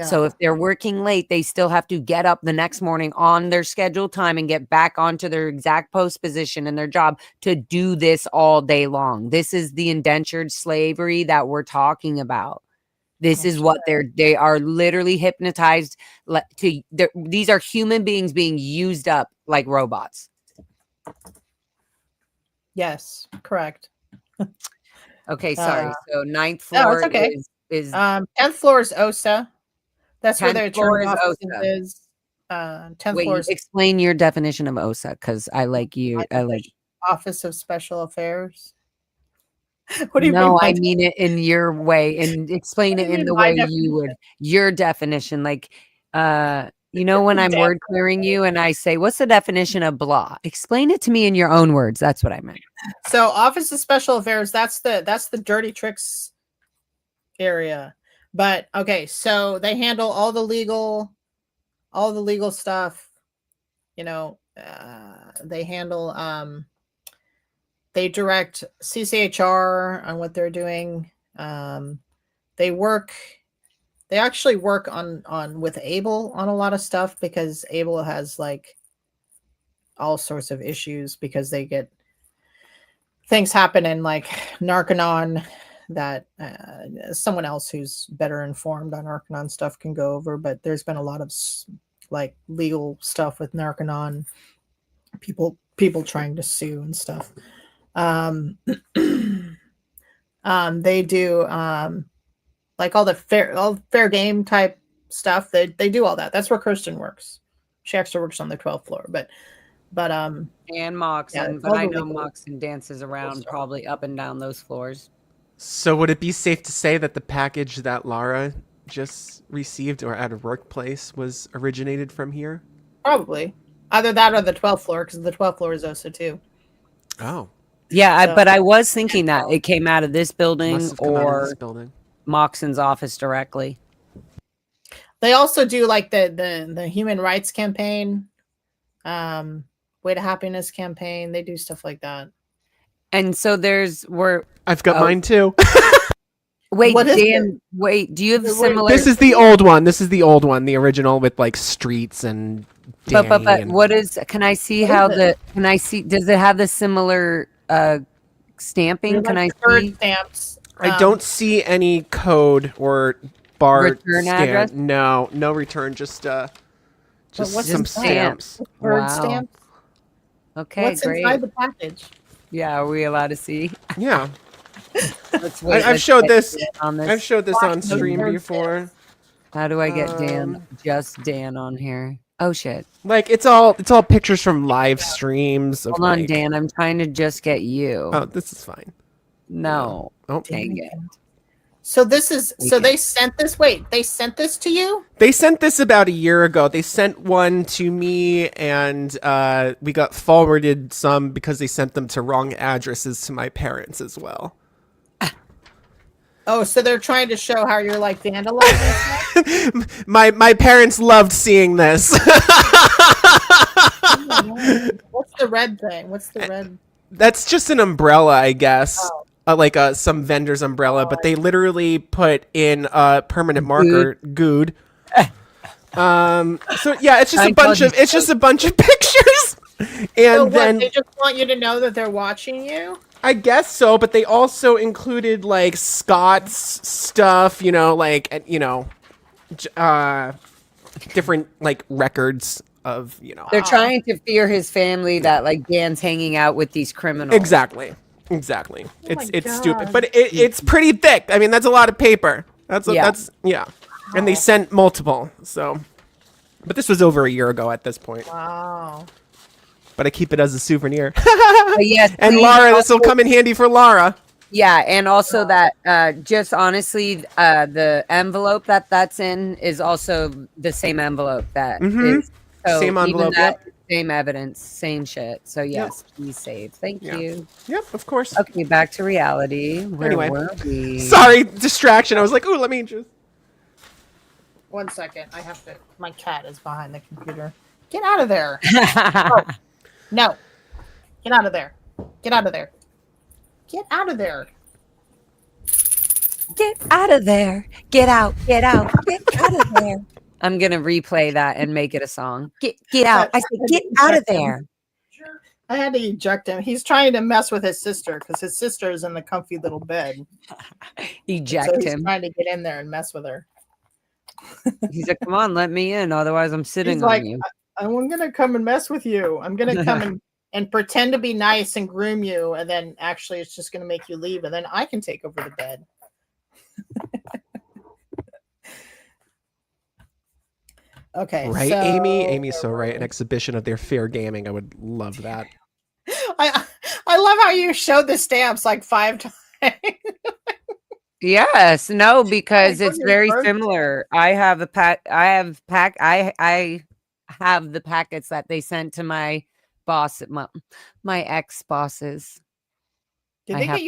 So if they're working late, they still have to get up the next morning on their scheduled time and get back onto their exact post position in their job to do this all day long. This is the indentured slavery that we're talking about. This is what they are literally hypnotized to. These are human beings being used up like robots. Yes, correct. Okay, sorry. So 9th floor is 10th floor is OSA. That's where their attorney office is. 10th floor is, explain your definition of OSA, because I like you. I like Office of Special Affairs. What do you mean? I mean it in your way, and explain it in the way you would. Your definition, like, when I'm word clearing you and I say, "What's the definition of blah?" Explain it to me in your own words. That's what I meant. So, Office of Special Affairs. That's the dirty tricks area. But okay, so they handle all the legal stuff. They handle. They direct CCHR on what they're doing. They actually work on with Able on a lot of stuff, because Able has like all sorts of issues because they get things happen in like Narconon that someone else who's better informed on Narconon stuff can go over. But there's been a lot of like legal stuff with Narconon, people trying to sue and stuff. They do like all fair game type stuff. They do all that. That's where Kirsten works. She actually works on the 12th floor, but and Moxon, but I know Moxon dances around probably up and down those floors. So would it be safe to say that the package that Lara just received or at a workplace was originated from here? Probably. Either that or the 12th floor, because the 12th floor is OSA too. Oh. Yeah, but I was thinking that it came out of this building or this building. Moxon's office directly. They also do like the human rights campaign, Way to Happiness campaign. They do stuff like that. And so I've got mine too. Wait, Dan, do you have similar? This is the old one. The original with like streets and But what is, can I see does it have the similar stamping? Can I see stamps? I don't see any code or bar return address. No return. Just some stamps. Bird stamps. Okay, what's great. Inside the package? Yeah, are we allowed to see? Yeah. I've showed this. I've showed this on stream before. How do I get Dan? Just Dan on here. Oh shit! Like it's all pictures from live streams. Hold on, Dan. I'm trying to just get you. Oh, this is fine. No. Oh, dang it. So they sent this. Wait, they sent this to you? They sent this about a year ago. They sent one to me, and we got forwarded some because they sent them to wrong addresses to my parents as well. Oh, so they're trying to show how you're like vandalizing. My parents loved seeing this. What's the red thing? What's the red? That's just an umbrella, I guess. Oh. Like some vendor's umbrella, but they literally put in a permanent marker, good. So yeah, it's just a bunch of pictures. And then they just want you to know that they're watching you. I guess so, but they also included like Scott's stuff, different like records of, They're trying to fear his family that like Dan's hanging out with these criminals. Exactly. Oh It's stupid, but it's pretty thick. I mean, that's a lot of paper. That's. And they sent multiple. So, but this was over a year ago at this point. Wow. But I keep it as a souvenir. Yes, and Lara, this will come in handy for Lara. Yeah, and also that just honestly, the envelope that's in is also the same envelope that is. So same envelope. Same evidence, same shit. So yes, please save. Thank you. Yep, of course. Okay, back to reality. Where were we? Sorry, distraction. I was like, ooh, let me just. 1 second. I have to. My cat is behind the computer. Get out of there. Oh. No. Get out of there. Get out of there. Get out of there. Get out of there. Get out. Get out. Get out of there. I'm gonna replay that and make it a song. Get out. I said, get out of there. I had to eject him. He's trying to mess with his sister because his sister is in the comfy little bed. Eject he's him. Trying to get in there and mess with her. He's like, come on, let me in. Otherwise, I'm sitting on you. I'm gonna come and mess with you. I'm gonna come and pretend to be nice and groom you, and then actually it's just gonna make you leave, and then I can take over the bed. Okay. Right, so, Amy? Amy's so right. An exhibition of their fair gaming. I would love that. I love how you showed the stamps like 5 times. Yes, no, because it's very similar. I have the packets that they sent to my boss, my ex bosses. Did they get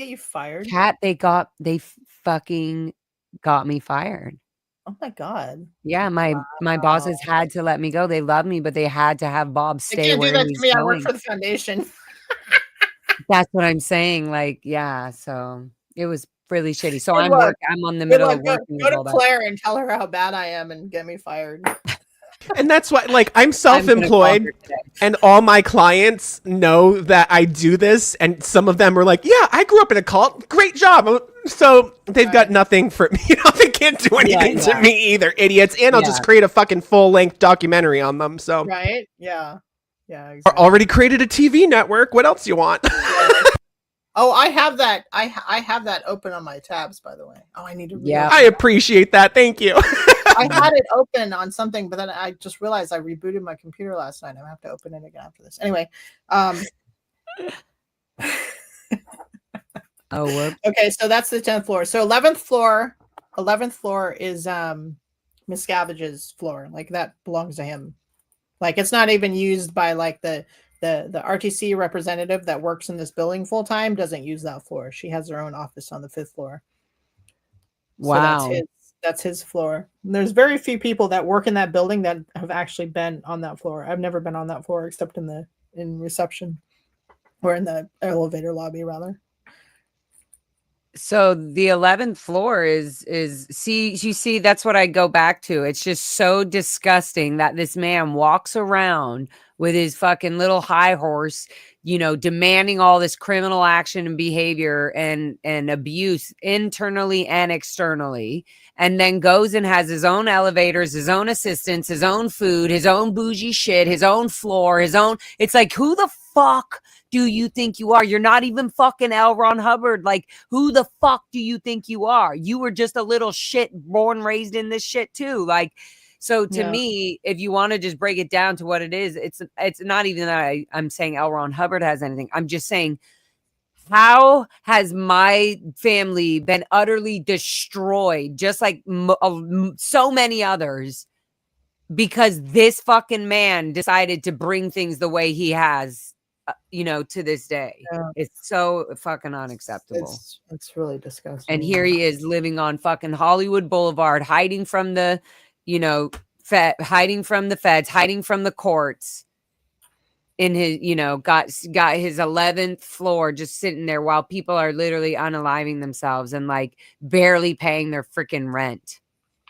you fired? Kat, they fucking got me fired. Oh my God. Yeah, my bosses had to let me go. They love me, but they had to have Bob stay where he's going. I work for the foundation. That's what I'm saying. Like, yeah, so it was really shitty. So I'm on the middle of working. Go to Claire and tell her how bad I am and get me fired. And that's why, like, I'm self-employed and all my clients know that I do this. And some of them are like, yeah, I grew up in a cult. Great job. So they've got nothing for me. They can't do anything to me either, idiots. And I'll just create a fucking full-length documentary on them. So right. Yeah. Yeah. Exactly. Already created a TV network. What else do you want? Oh, I have that. I have that open on my tabs, by the way. Oh, I need to. I appreciate that. Thank you. I had it open on something, but then I just realized I rebooted my computer last night. I'm gonna have to open it again after this. Anyway. Okay, so that's the 10th floor. So 11th floor is Miscavige's floor. Like that belongs to him. Like it's not even used by like the RTC representative that works in this building full time doesn't use that floor. She has her own office on the 5th floor. Wow. So that's his floor. And there's very few people that work in that building that have actually been on that floor. I've never been on that floor except in reception or in the elevator lobby rather. So the 11th floor is you see, that's what I go back to. It's just so disgusting that this man walks around with his fucking little high horse, demanding all this criminal action and behavior and abuse internally and externally, and then goes and has his own elevators, his own assistants, his own food, his own bougie shit, his own floor, it's like, who the fuck do you think you are? You're not even fucking L. Ron Hubbard. Like, who the fuck do you think you are? You were just a little shit born, raised in this shit too. Like, so to me, if you want to just break it down to what it is, it's not even that I'm saying L. Ron Hubbard has anything. I'm just saying How has my family been utterly destroyed, just like so many others, because this fucking man decided to bring things the way he has, to this day? Yeah. It's so fucking unacceptable. It's really disgusting. And here he is living on fucking Hollywood Boulevard, hiding from the, hiding from the feds, hiding from the courts. In his, got his 11th floor, just sitting there while people are literally unaliving themselves and like barely paying their freaking rent.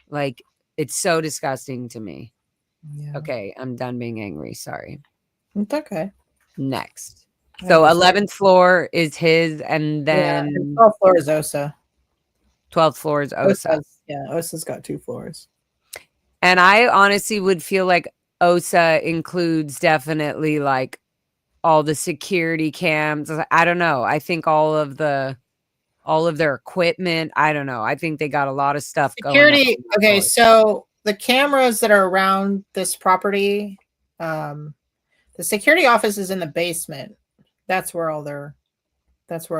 Like, it's so disgusting to me. Yeah. Okay, I'm done being angry. Sorry. It's okay. Next. So 11th floor is his, and then 12th floor is Osa. 12th floor is Osa. Osa's got 2 floors. And I honestly would feel like Osa includes definitely like all the security cams. I don't know. I think all of their equipment. I don't know. I think they got a lot of stuff going on. Okay, so the cameras that are around this property, the security office is in the basement. That's where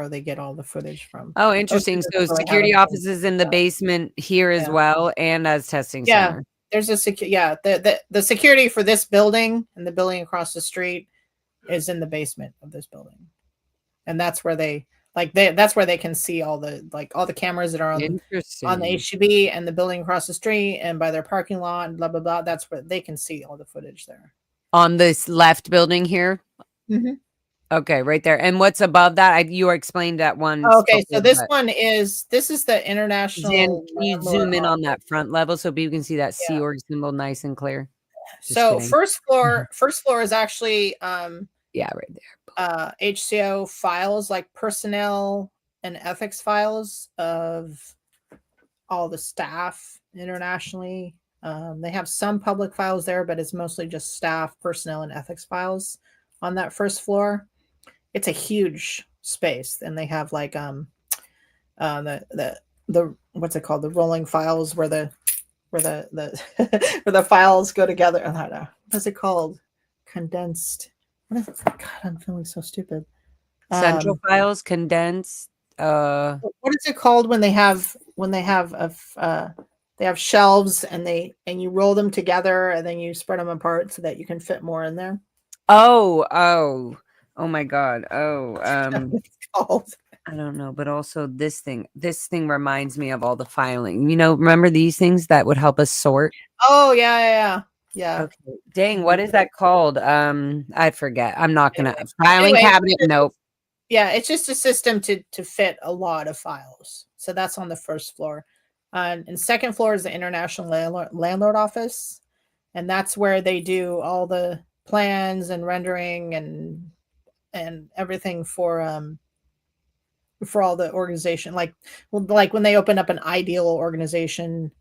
they get all the footage from. Oh, interesting. So security offices in the basement here as well, and as testing center. There's a the security for this building and the building across the street is in the basement of this building, and that's where they can see all the cameras that are on the HGB and the building across the street and by their parking lot and blah blah blah. That's where they can see all the footage there. On this left building here. Mm-hmm. Okay, right there. And what's above that? You explained that one. Okay, so this is the international. Can you zoom in on that front level so people can see that Sea Org symbol nice and clear? So first floor is actually right there. HCO files, like personnel and ethics files of all the staff internationally. They have some public files there, but it's mostly just staff, personnel, and ethics files on that first floor. It's a huge space, and they have like the what's it called, the rolling files where the where the files go together. I don't know, what's it called, condensed. What is it? God, I'm feeling so stupid. Central files, condensed. What is it called when they have shelves and you roll them together and then you spread them apart so that you can fit more in there? Oh my God. It's called? I don't know, but also this thing reminds me of all the filing. Remember these things that would help us sort? Oh, yeah. Okay. Dang, what is that called? I forget. I'm not gonna filing cabinet. Nope. Yeah, it's just a system to fit a lot of files. So that's on the first floor. And second floor is the international landlord office, and that's where they do all the plans and rendering and everything for all the organization. Like when they open up an ideal organization,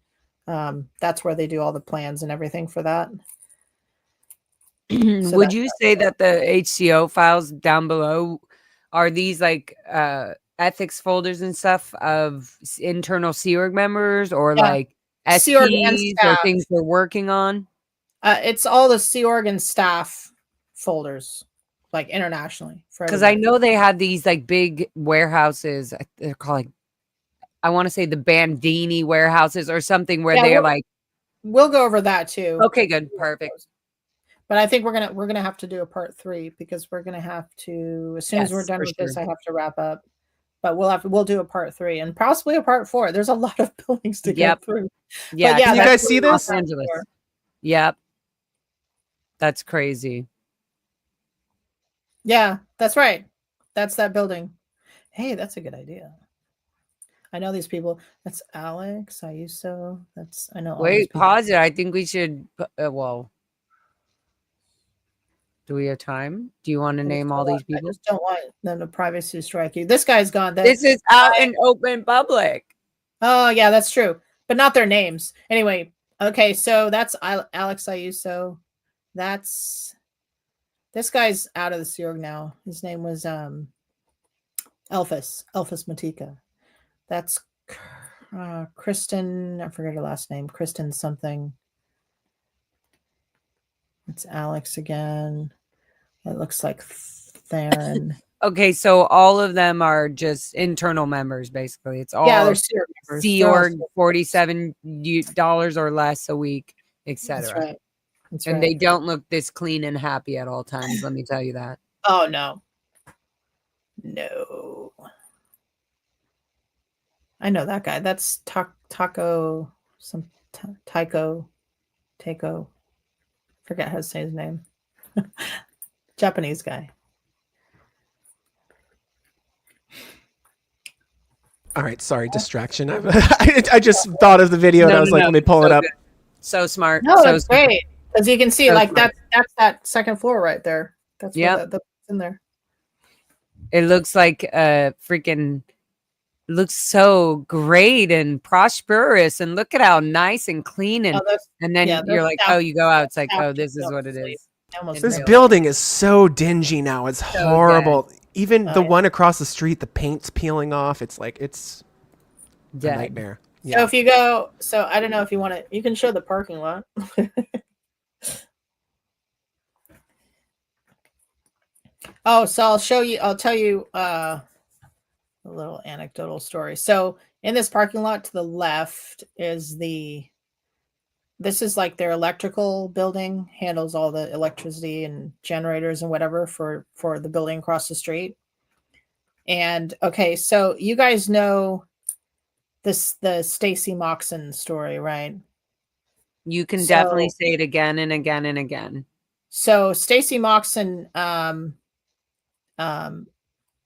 that's where they do all the plans and everything for that. So would you say that the HCO files down below are these like ethics folders and stuff of internal Sea Org members, or like SPs or things they're working on? It's all the Sea Org and staff folders, like internationally. Because I know they had these like big warehouses. They're called, I want to say, the Bandini warehouses or something, where they're like. We'll go over that too. Okay, good, perfect. But I think we're gonna have to do a part 3, because we're gonna have to, as soon as we're done with this, I have to wrap up. But we'll do a part 3 and possibly a part 4. There's a lot of buildings to get through. Yeah, can you guys see this? Los Angeles. Yep, that's crazy. Yeah, that's right. That's that building. Hey, that's a good idea. I know these people. That's Alex Ayuso. I know. Wait, pause it. I think we should. Do we have time? Do you want to name all these people? I just don't want them to privacy strike you. This guy's gone. This is out in open public. Oh, yeah, that's true. But not their names. Anyway, okay, so that's Alex Ayuso. This guy's out of the Sea Org now. His name was Elphys Matika. That's Kristen, I forget her last name. Kristen something. It's Alex again. It looks like Theron. Okay, so all of them are just internal members, basically. It's all they're Sea members. Sea Org, $47 or less a week, etc. That's right. That's and right. they don't look this clean and happy at all times. Let me tell you that. Oh no. No. I know that guy. That's Taco. Some Taiko. Forget how to say his name. Japanese guy. All right, sorry, distraction. I just thought of the video and I was like, let me pull it up. Good. So smart. No, so that's great. As you can see, so like smart. that's that second floor right there. That's that's in there. It looks like freaking looks so great and prosperous, and look at how nice and clean and then you're like, oh, you go out, it's like, oh, this is what it is. This building is so dingy now. It's horrible. Dead. Even the one across the street, the paint's peeling off. It's like it's a nightmare. Yeah. So if you go, I don't know if you want to. You can show the parking lot. Oh, so I'll show you. I'll tell you a little anecdotal story. So in this parking lot to the left is this is like their electrical building, handles all the electricity and generators and whatever for the building across the street. And okay, so you guys know the Stacy Moxon story, right? You can definitely say it again and again and again. So Stacy Moxon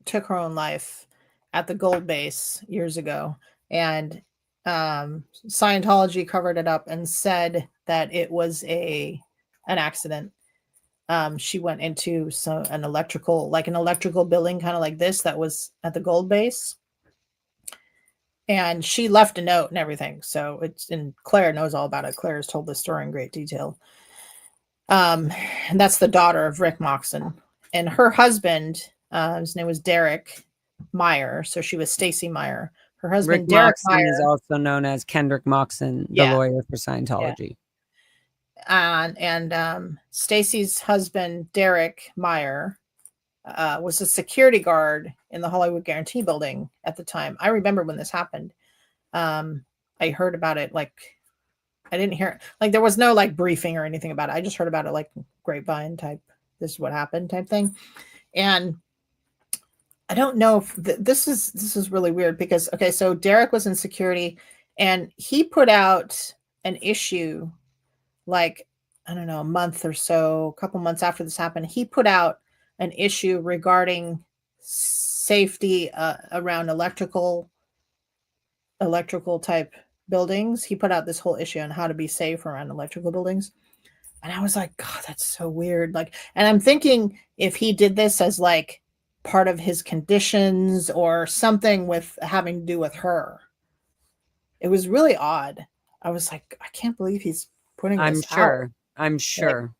took her own life at the Gold Base years ago, and Scientology covered it up and said that it was an accident. She went into an electrical building, kind of like this, that was at the Gold Base, and she left a note and everything. So and Claire knows all about it. Claire has told the story in great detail. And that's the daughter of Rick Moxon, and her husband, his name was Derek Meyer. So she was Stacy Meyer. Her husband, Rick Derek Moxon, Meyer, is also known as Kendrick Moxon, the lawyer for Scientology. Yeah. And Stacy's husband, Derek Meyer, was a security guard in the Hollywood Guarantee building at the time. I remember when this happened. I heard about it, I didn't hear, there was no briefing or anything about it. I just heard about it grapevine type, this is what happened type thing. And I don't know if this is really weird because, okay, so Derek was in security and he put out an issue I don't know, a month or so, a couple months after this happened. He put out an issue regarding safety around electrical type buildings. He put out this whole issue on how to be safe around electrical buildings. And I was like, God, that's so weird. And I'm thinking if he did this as part of his conditions or something with having to do with her. It was really odd. I was like, I can't believe he's putting this out. I'm sure.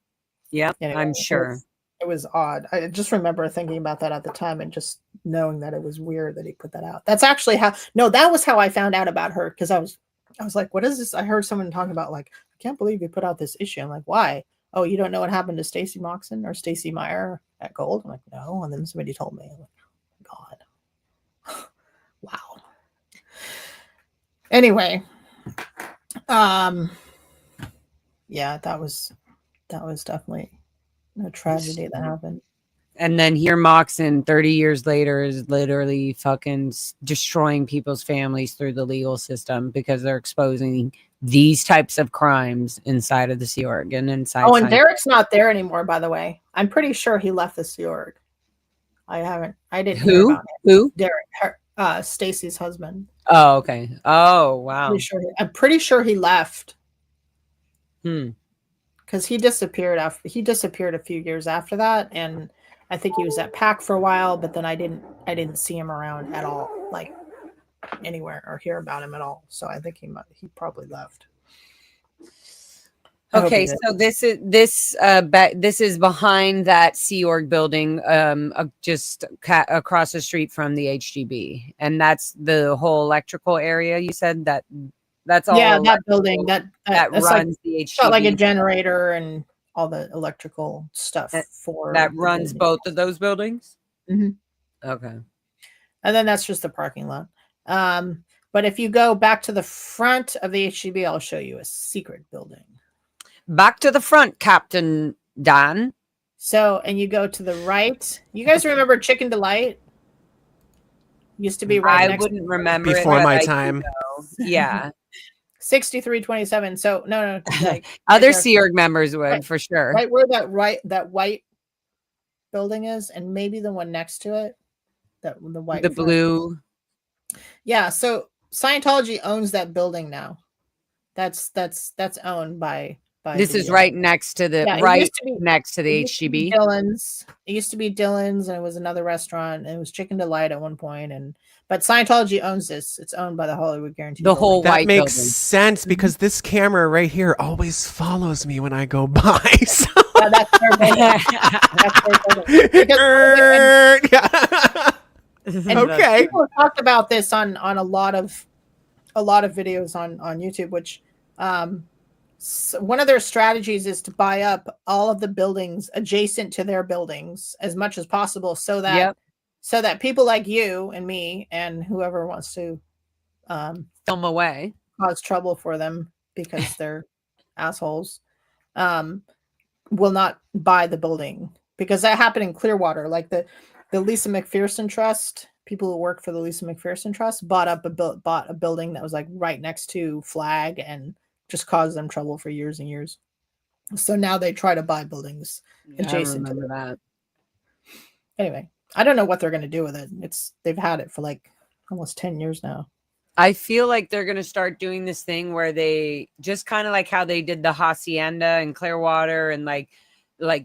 Yeah, anyway, I'm sure. It was odd. I just remember thinking about that at the time and just knowing that it was weird that he put that out. That's actually that was how I found out about her, because I was like, what is this? I heard someone talking about I can't believe he put out this issue. I'm like, why? Oh, you don't know what happened to Stacy Moxon or Stacy Meyer at Gold? I'm like, no. And then somebody told me. I'm like, God. Wow. Anyway, yeah, that was definitely a tragedy that happened. And then here Moxon 30 years later is literally fucking destroying people's families through the legal system because they're exposing these types of crimes inside of the Sea Org and inside. Oh, and Derek's not there anymore, by the way. I'm pretty sure he left the Sea Org. I didn't hear about it. Who? Derek, Stacy's husband. Oh, okay. Oh, wow. I'm pretty sure he left. Because he disappeared a few years after that, and I think he was at PAC for a while, but then I didn't see him around at all, anywhere, or hear about him at all. So I think he probably left. Okay, so this is behind that Sea Org building, just across the street from the HGB, and that's the whole electrical area. You said that's all. Yeah, that building that runs the HGB. Got a generator and all the electrical stuff that runs both of those buildings. Mm-hmm. Okay. And then that's just the parking lot. But if you go back to the front of the HGB, I'll show you a secret building. Back to the front, Captain Dan. So, and you go to the right. You guys remember Chicken Delight? Used to be right I next. wouldn't remember Before it, my I do time. know. Yeah. 6327. So no, like Other right there. Sea Org members would Right. for sure. Right where that white building is, and maybe the one next to it. The white. The front. blue. Yeah. So Scientology owns that building now. That's owned by. This is right next to the next to the HGB. Dylan's. It used to be Dylan's, and it was another restaurant. And it was Chicken Delight at one point, but Scientology owns this. It's owned by the Hollywood Guarantee. The whole that white makes building. sense because this camera right here always follows me when I go by. So. Yeah, that's their building. Okay. People have talked about this on a lot of videos on YouTube, which one of their strategies is to buy up all of the buildings adjacent to their buildings as much as possible, so that people like you and me and whoever wants to film away, cause trouble for them because they're assholes, will not buy the building, because that happened in Clearwater. Like the Lisa McPherson Trust, people who work for the Lisa McPherson Trust bought a building that was like right next to Flag and just caused them trouble for years and years. So now they try to buy buildings adjacent to that. Anyway, I don't know what they're going to do with it. They've had it for like almost 10 years now. I feel like they're going to start doing this thing where they just kind of like how they did the Hacienda in Clearwater, and like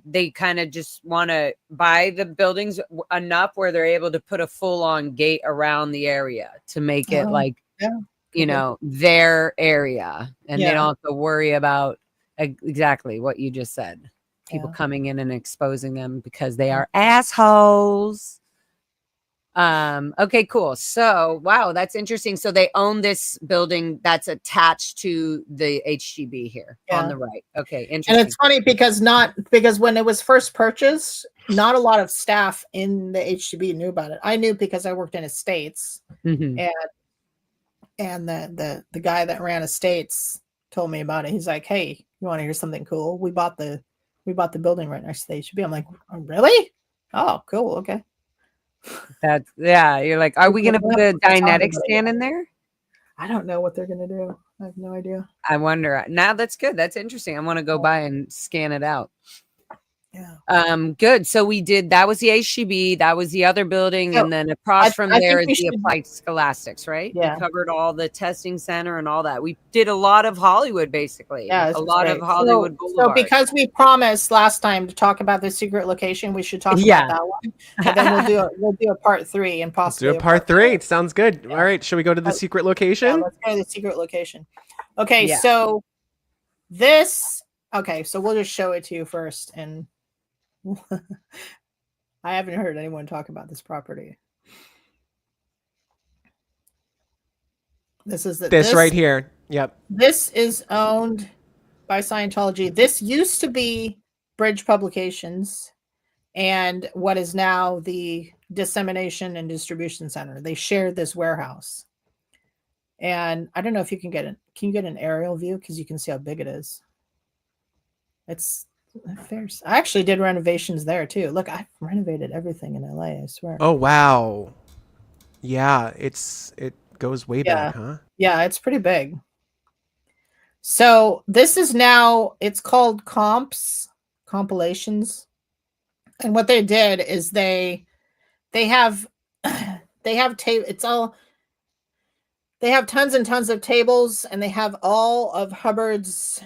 they kind of just want to buy the buildings enough where they're able to put a full-on gate around the area to make it their area, and they don't have to worry about exactly what you just said. People coming in and exposing them because they are assholes. Okay, cool. So, wow, that's interesting. So they own this building that's attached to the HGB here on the right. Okay, interesting. And it's funny because when it was first purchased, not a lot of staff in the HGB knew about it. I knew because I worked in estates, and the guy that ran estates told me about it. He's like, "Hey, you want to hear something cool? We bought the building right next to the HGB." I'm like, "Oh, really? Oh, cool. Okay." You're like, are we going to put a Dinetic stand in there? I don't know what they're going to do. I have no idea. I wonder. Now that's good. That's interesting. I want to go by and scan it out. Yeah. Good. So that was the HGB, that was the other building, and then across from there is the Applied Scholastics, right? Yeah. We covered all the testing center and all that. We did a lot of Hollywood, basically. Yeah, a lot of Hollywood Boulevard. So because we promised last time to talk about the secret location, we should talk about that one. And then we'll do a part 3 and possibly do a part 3. It sounds good. Yeah. All right, shall we go to the secret location? Yeah, let's go to the secret location. Okay, so so we'll just show it to you first, and I haven't heard anyone talk about this property. This is this right here. Yep. This is owned by Scientology. This used to be Bridge Publications and what is now the Dissemination and Distribution Center. They shared this warehouse. And I don't know if you can get an aerial view, because you can see how big it is. It's fierce. I actually did renovations there too. Look, I've renovated everything in LA, I swear. Oh wow. Yeah, it goes way back, huh? Yeah, it's pretty big. So this is now, it's called compilations. And what they did is they have they have tons and tons of tables, and they have all of Hubbard's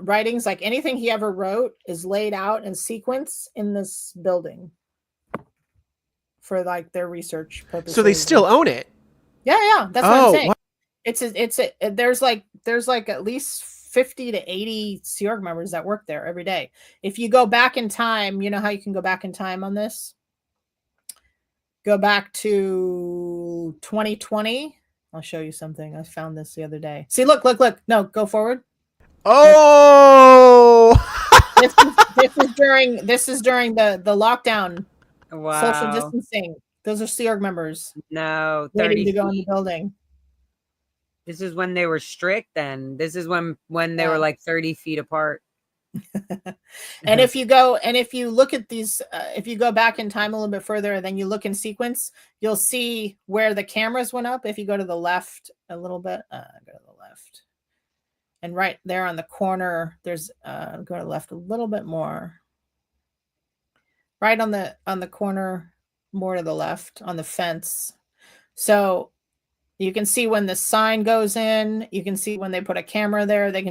writings. Like anything he ever wrote is laid out in sequence in this building for like their research purposes. So they still own it. Yeah, that's what I'm saying. Wow. There's like at least 50 to 80 Sea Org members that work there every day. If you go back in time, you know how you can go back in time on this? Go back to 2020. I'll show you something. I found this the other day. See, look. No, go forward. Oh, this is during the lockdown Social Wow. distancing. Those are Sea Org members No, waiting 30 to go in the feet. building. This is when they were strict then. This is when they were Yeah. like 30 feet apart. And if you look at these, if you go back in time a little bit further, and then you look in sequence, you'll see where the cameras went up. If you go to the left a little bit, go to the left, and right there on the corner, there's go to the left a little bit more. Right on the corner, more to the left on the fence. So you can see when the sign goes in. You can see when they put a camera there. You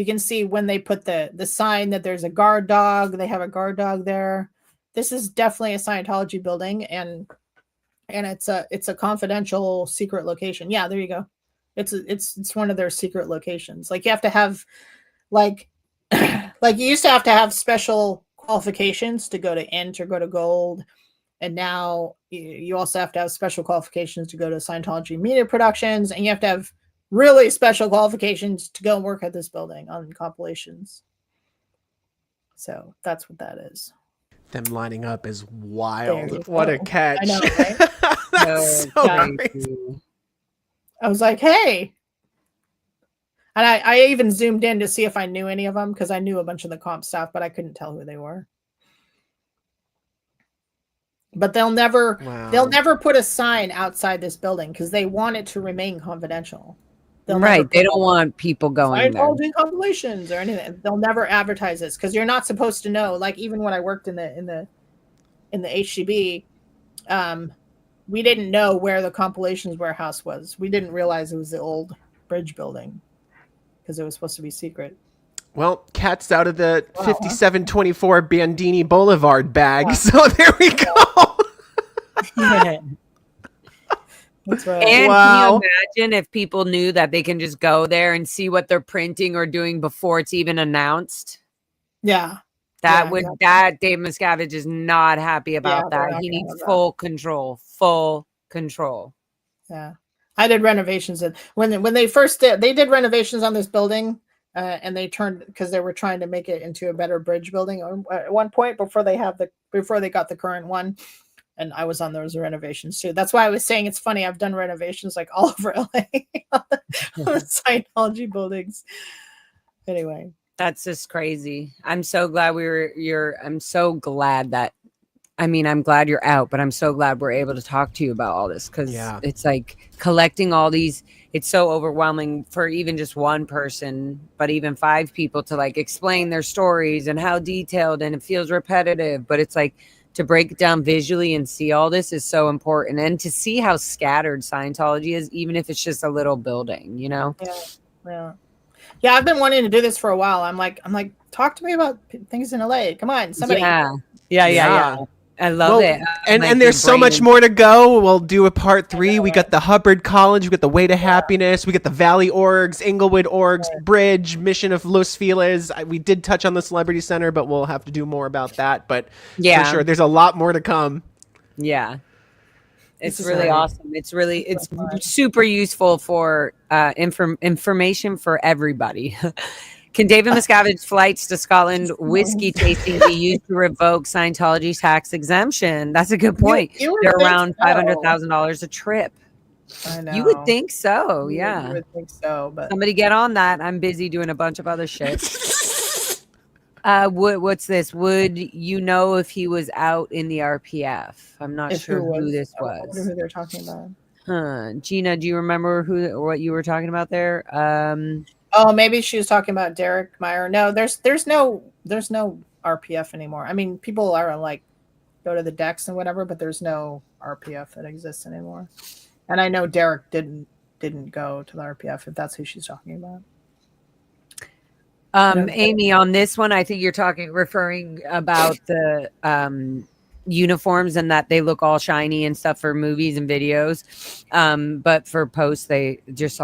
can see when they put the sign that there's a guard dog. They have a guard dog there. This is definitely a Scientology building, and it's a confidential secret location. Yeah, there you go. It's one of their secret locations. Like you have to have like like you used to have to have special qualifications to go to Int or go to Gold. And now you also have to have special qualifications to go to Scientology media productions, and you have to have really special qualifications to go and work at this building on compilations. So that's what that is. Them lining up is wild. What go. a catch. I know, right? That's so crazy. crazy. I was like, hey. And I even zoomed in to see if I knew any of them, because I knew a bunch of the comp staff, but I couldn't tell who they were. But they'll never put a sign outside this building because they want it to remain confidential. Right. They don't want people going there. Scientology compilations or anything. They'll never advertise this because you're not supposed to know. Like even when I worked in the HCB, we didn't know where the compilations warehouse was. We didn't realize it was the old bridge building because it was supposed to be secret. Well, cat's out of the 5724 Bandini Boulevard bag, so there we go. That's right. And can you imagine if people knew that they can just go there and see what they're printing or doing before it's even announced? Yeah. That Dave Miscavige is not happy about that. He needs full control. Full control. Yeah. I did renovations when they first did renovations on this building. And they turned because they were trying to make it into a better bridge building at one point before they got the current one, and I was on those renovations too. That's why I was saying it's funny. I've done renovations like all over LA on the Scientology buildings. Anyway, that's just crazy. I'm so glad I'm so glad that. I mean, I'm glad you're out, but I'm so glad we're able to talk to you about all this because it's like collecting all these. It's so overwhelming for even just one person, but even 5 people to like explain their stories and how detailed, and it feels repetitive, but it's like to break it down visually and see all this is so important, and to see how scattered Scientology is, even if it's just a little building, you know? Yeah. I've been wanting to do this for a while. I'm like, talk to me about things in LA. Come on, somebody. Yeah. I love it. And there's so much more to go. We'll do a part 3. We got the Hubbard College. We got the Way to Happiness. We got the Valley Orgs, Inglewood Orgs, Bridge, Mission of Los Feliz. We did touch on the Celebrity Center, but we'll have to do more about that. But for sure, there's a lot more to come. Yeah. It's really awesome. It's super useful for information for everybody. Can David Miscavige's flights to Scotland whiskey tasting be used to revoke Scientology's tax exemption? That's a good point. They're around $500,000 a trip. I know. You would think so, yeah. You would think so, but somebody get on that. I'm busy doing a bunch of other shit. What's this? Would you know if he was out in the RPF? I'm not sure who this was. I wonder who they're talking about. Gina, do you remember what you were talking about there? Oh, maybe she was talking about Derek Meyer. No, there's no RPF anymore. I mean, people are like go to the decks and whatever, but there's no RPF that exists anymore. And I know Derek didn't go to the RPF, if that's who she's talking about. Amy, on this one, I think you're referring about the uniforms and that they look all shiny and stuff for movies and videos, but for posts they just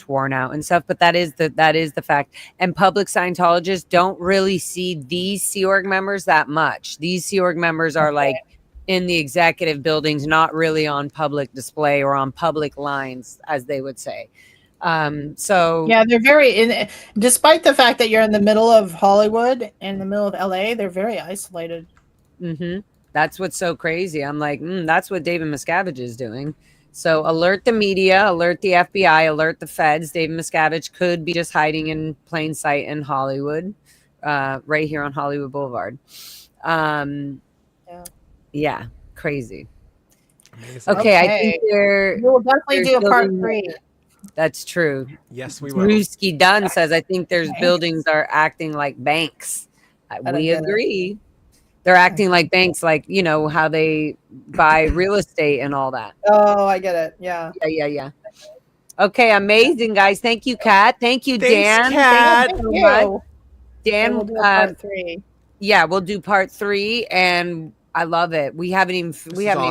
worn out and stuff. But that is the fact. And public Scientologists don't really see these Sea Org members that much. These Sea Org members are like in the executive buildings, not really on public display or on public lines, as they would say. So yeah, they're despite the fact that you're in the middle of Hollywood, in the middle of LA, they're very isolated. Mm-hmm. That's what's so crazy. I'm like, that's what David Miscavige is doing. So alert the media, alert the FBI, alert the feds. David Miscavige could be just hiding in plain sight in Hollywood, right here on Hollywood Boulevard. Yeah, crazy. Amazing. Okay, I think we'll definitely do a part 3. That's true. Yes, we will. Drewski Dunn says, I think there's buildings are acting like banks. We agree. They're acting like banks, like, you know, how they buy real estate and all that. Oh, I get it. Yeah. Yeah. Okay, amazing, guys. Thank you, Kat. Thank you, Dan. Kat. Thank you so much. Dan, we'll do part 3. Yeah, we'll do part 3, and I love it. We haven't even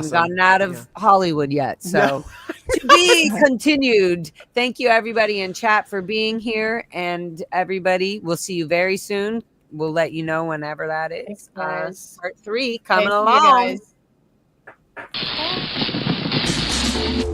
gotten out of Hollywood yet, so to be continued. Thank you, everybody in chat, for being here, and everybody, we'll see you very soon. We'll let you know whenever that is. Thanks, Part 3 coming along. You guys.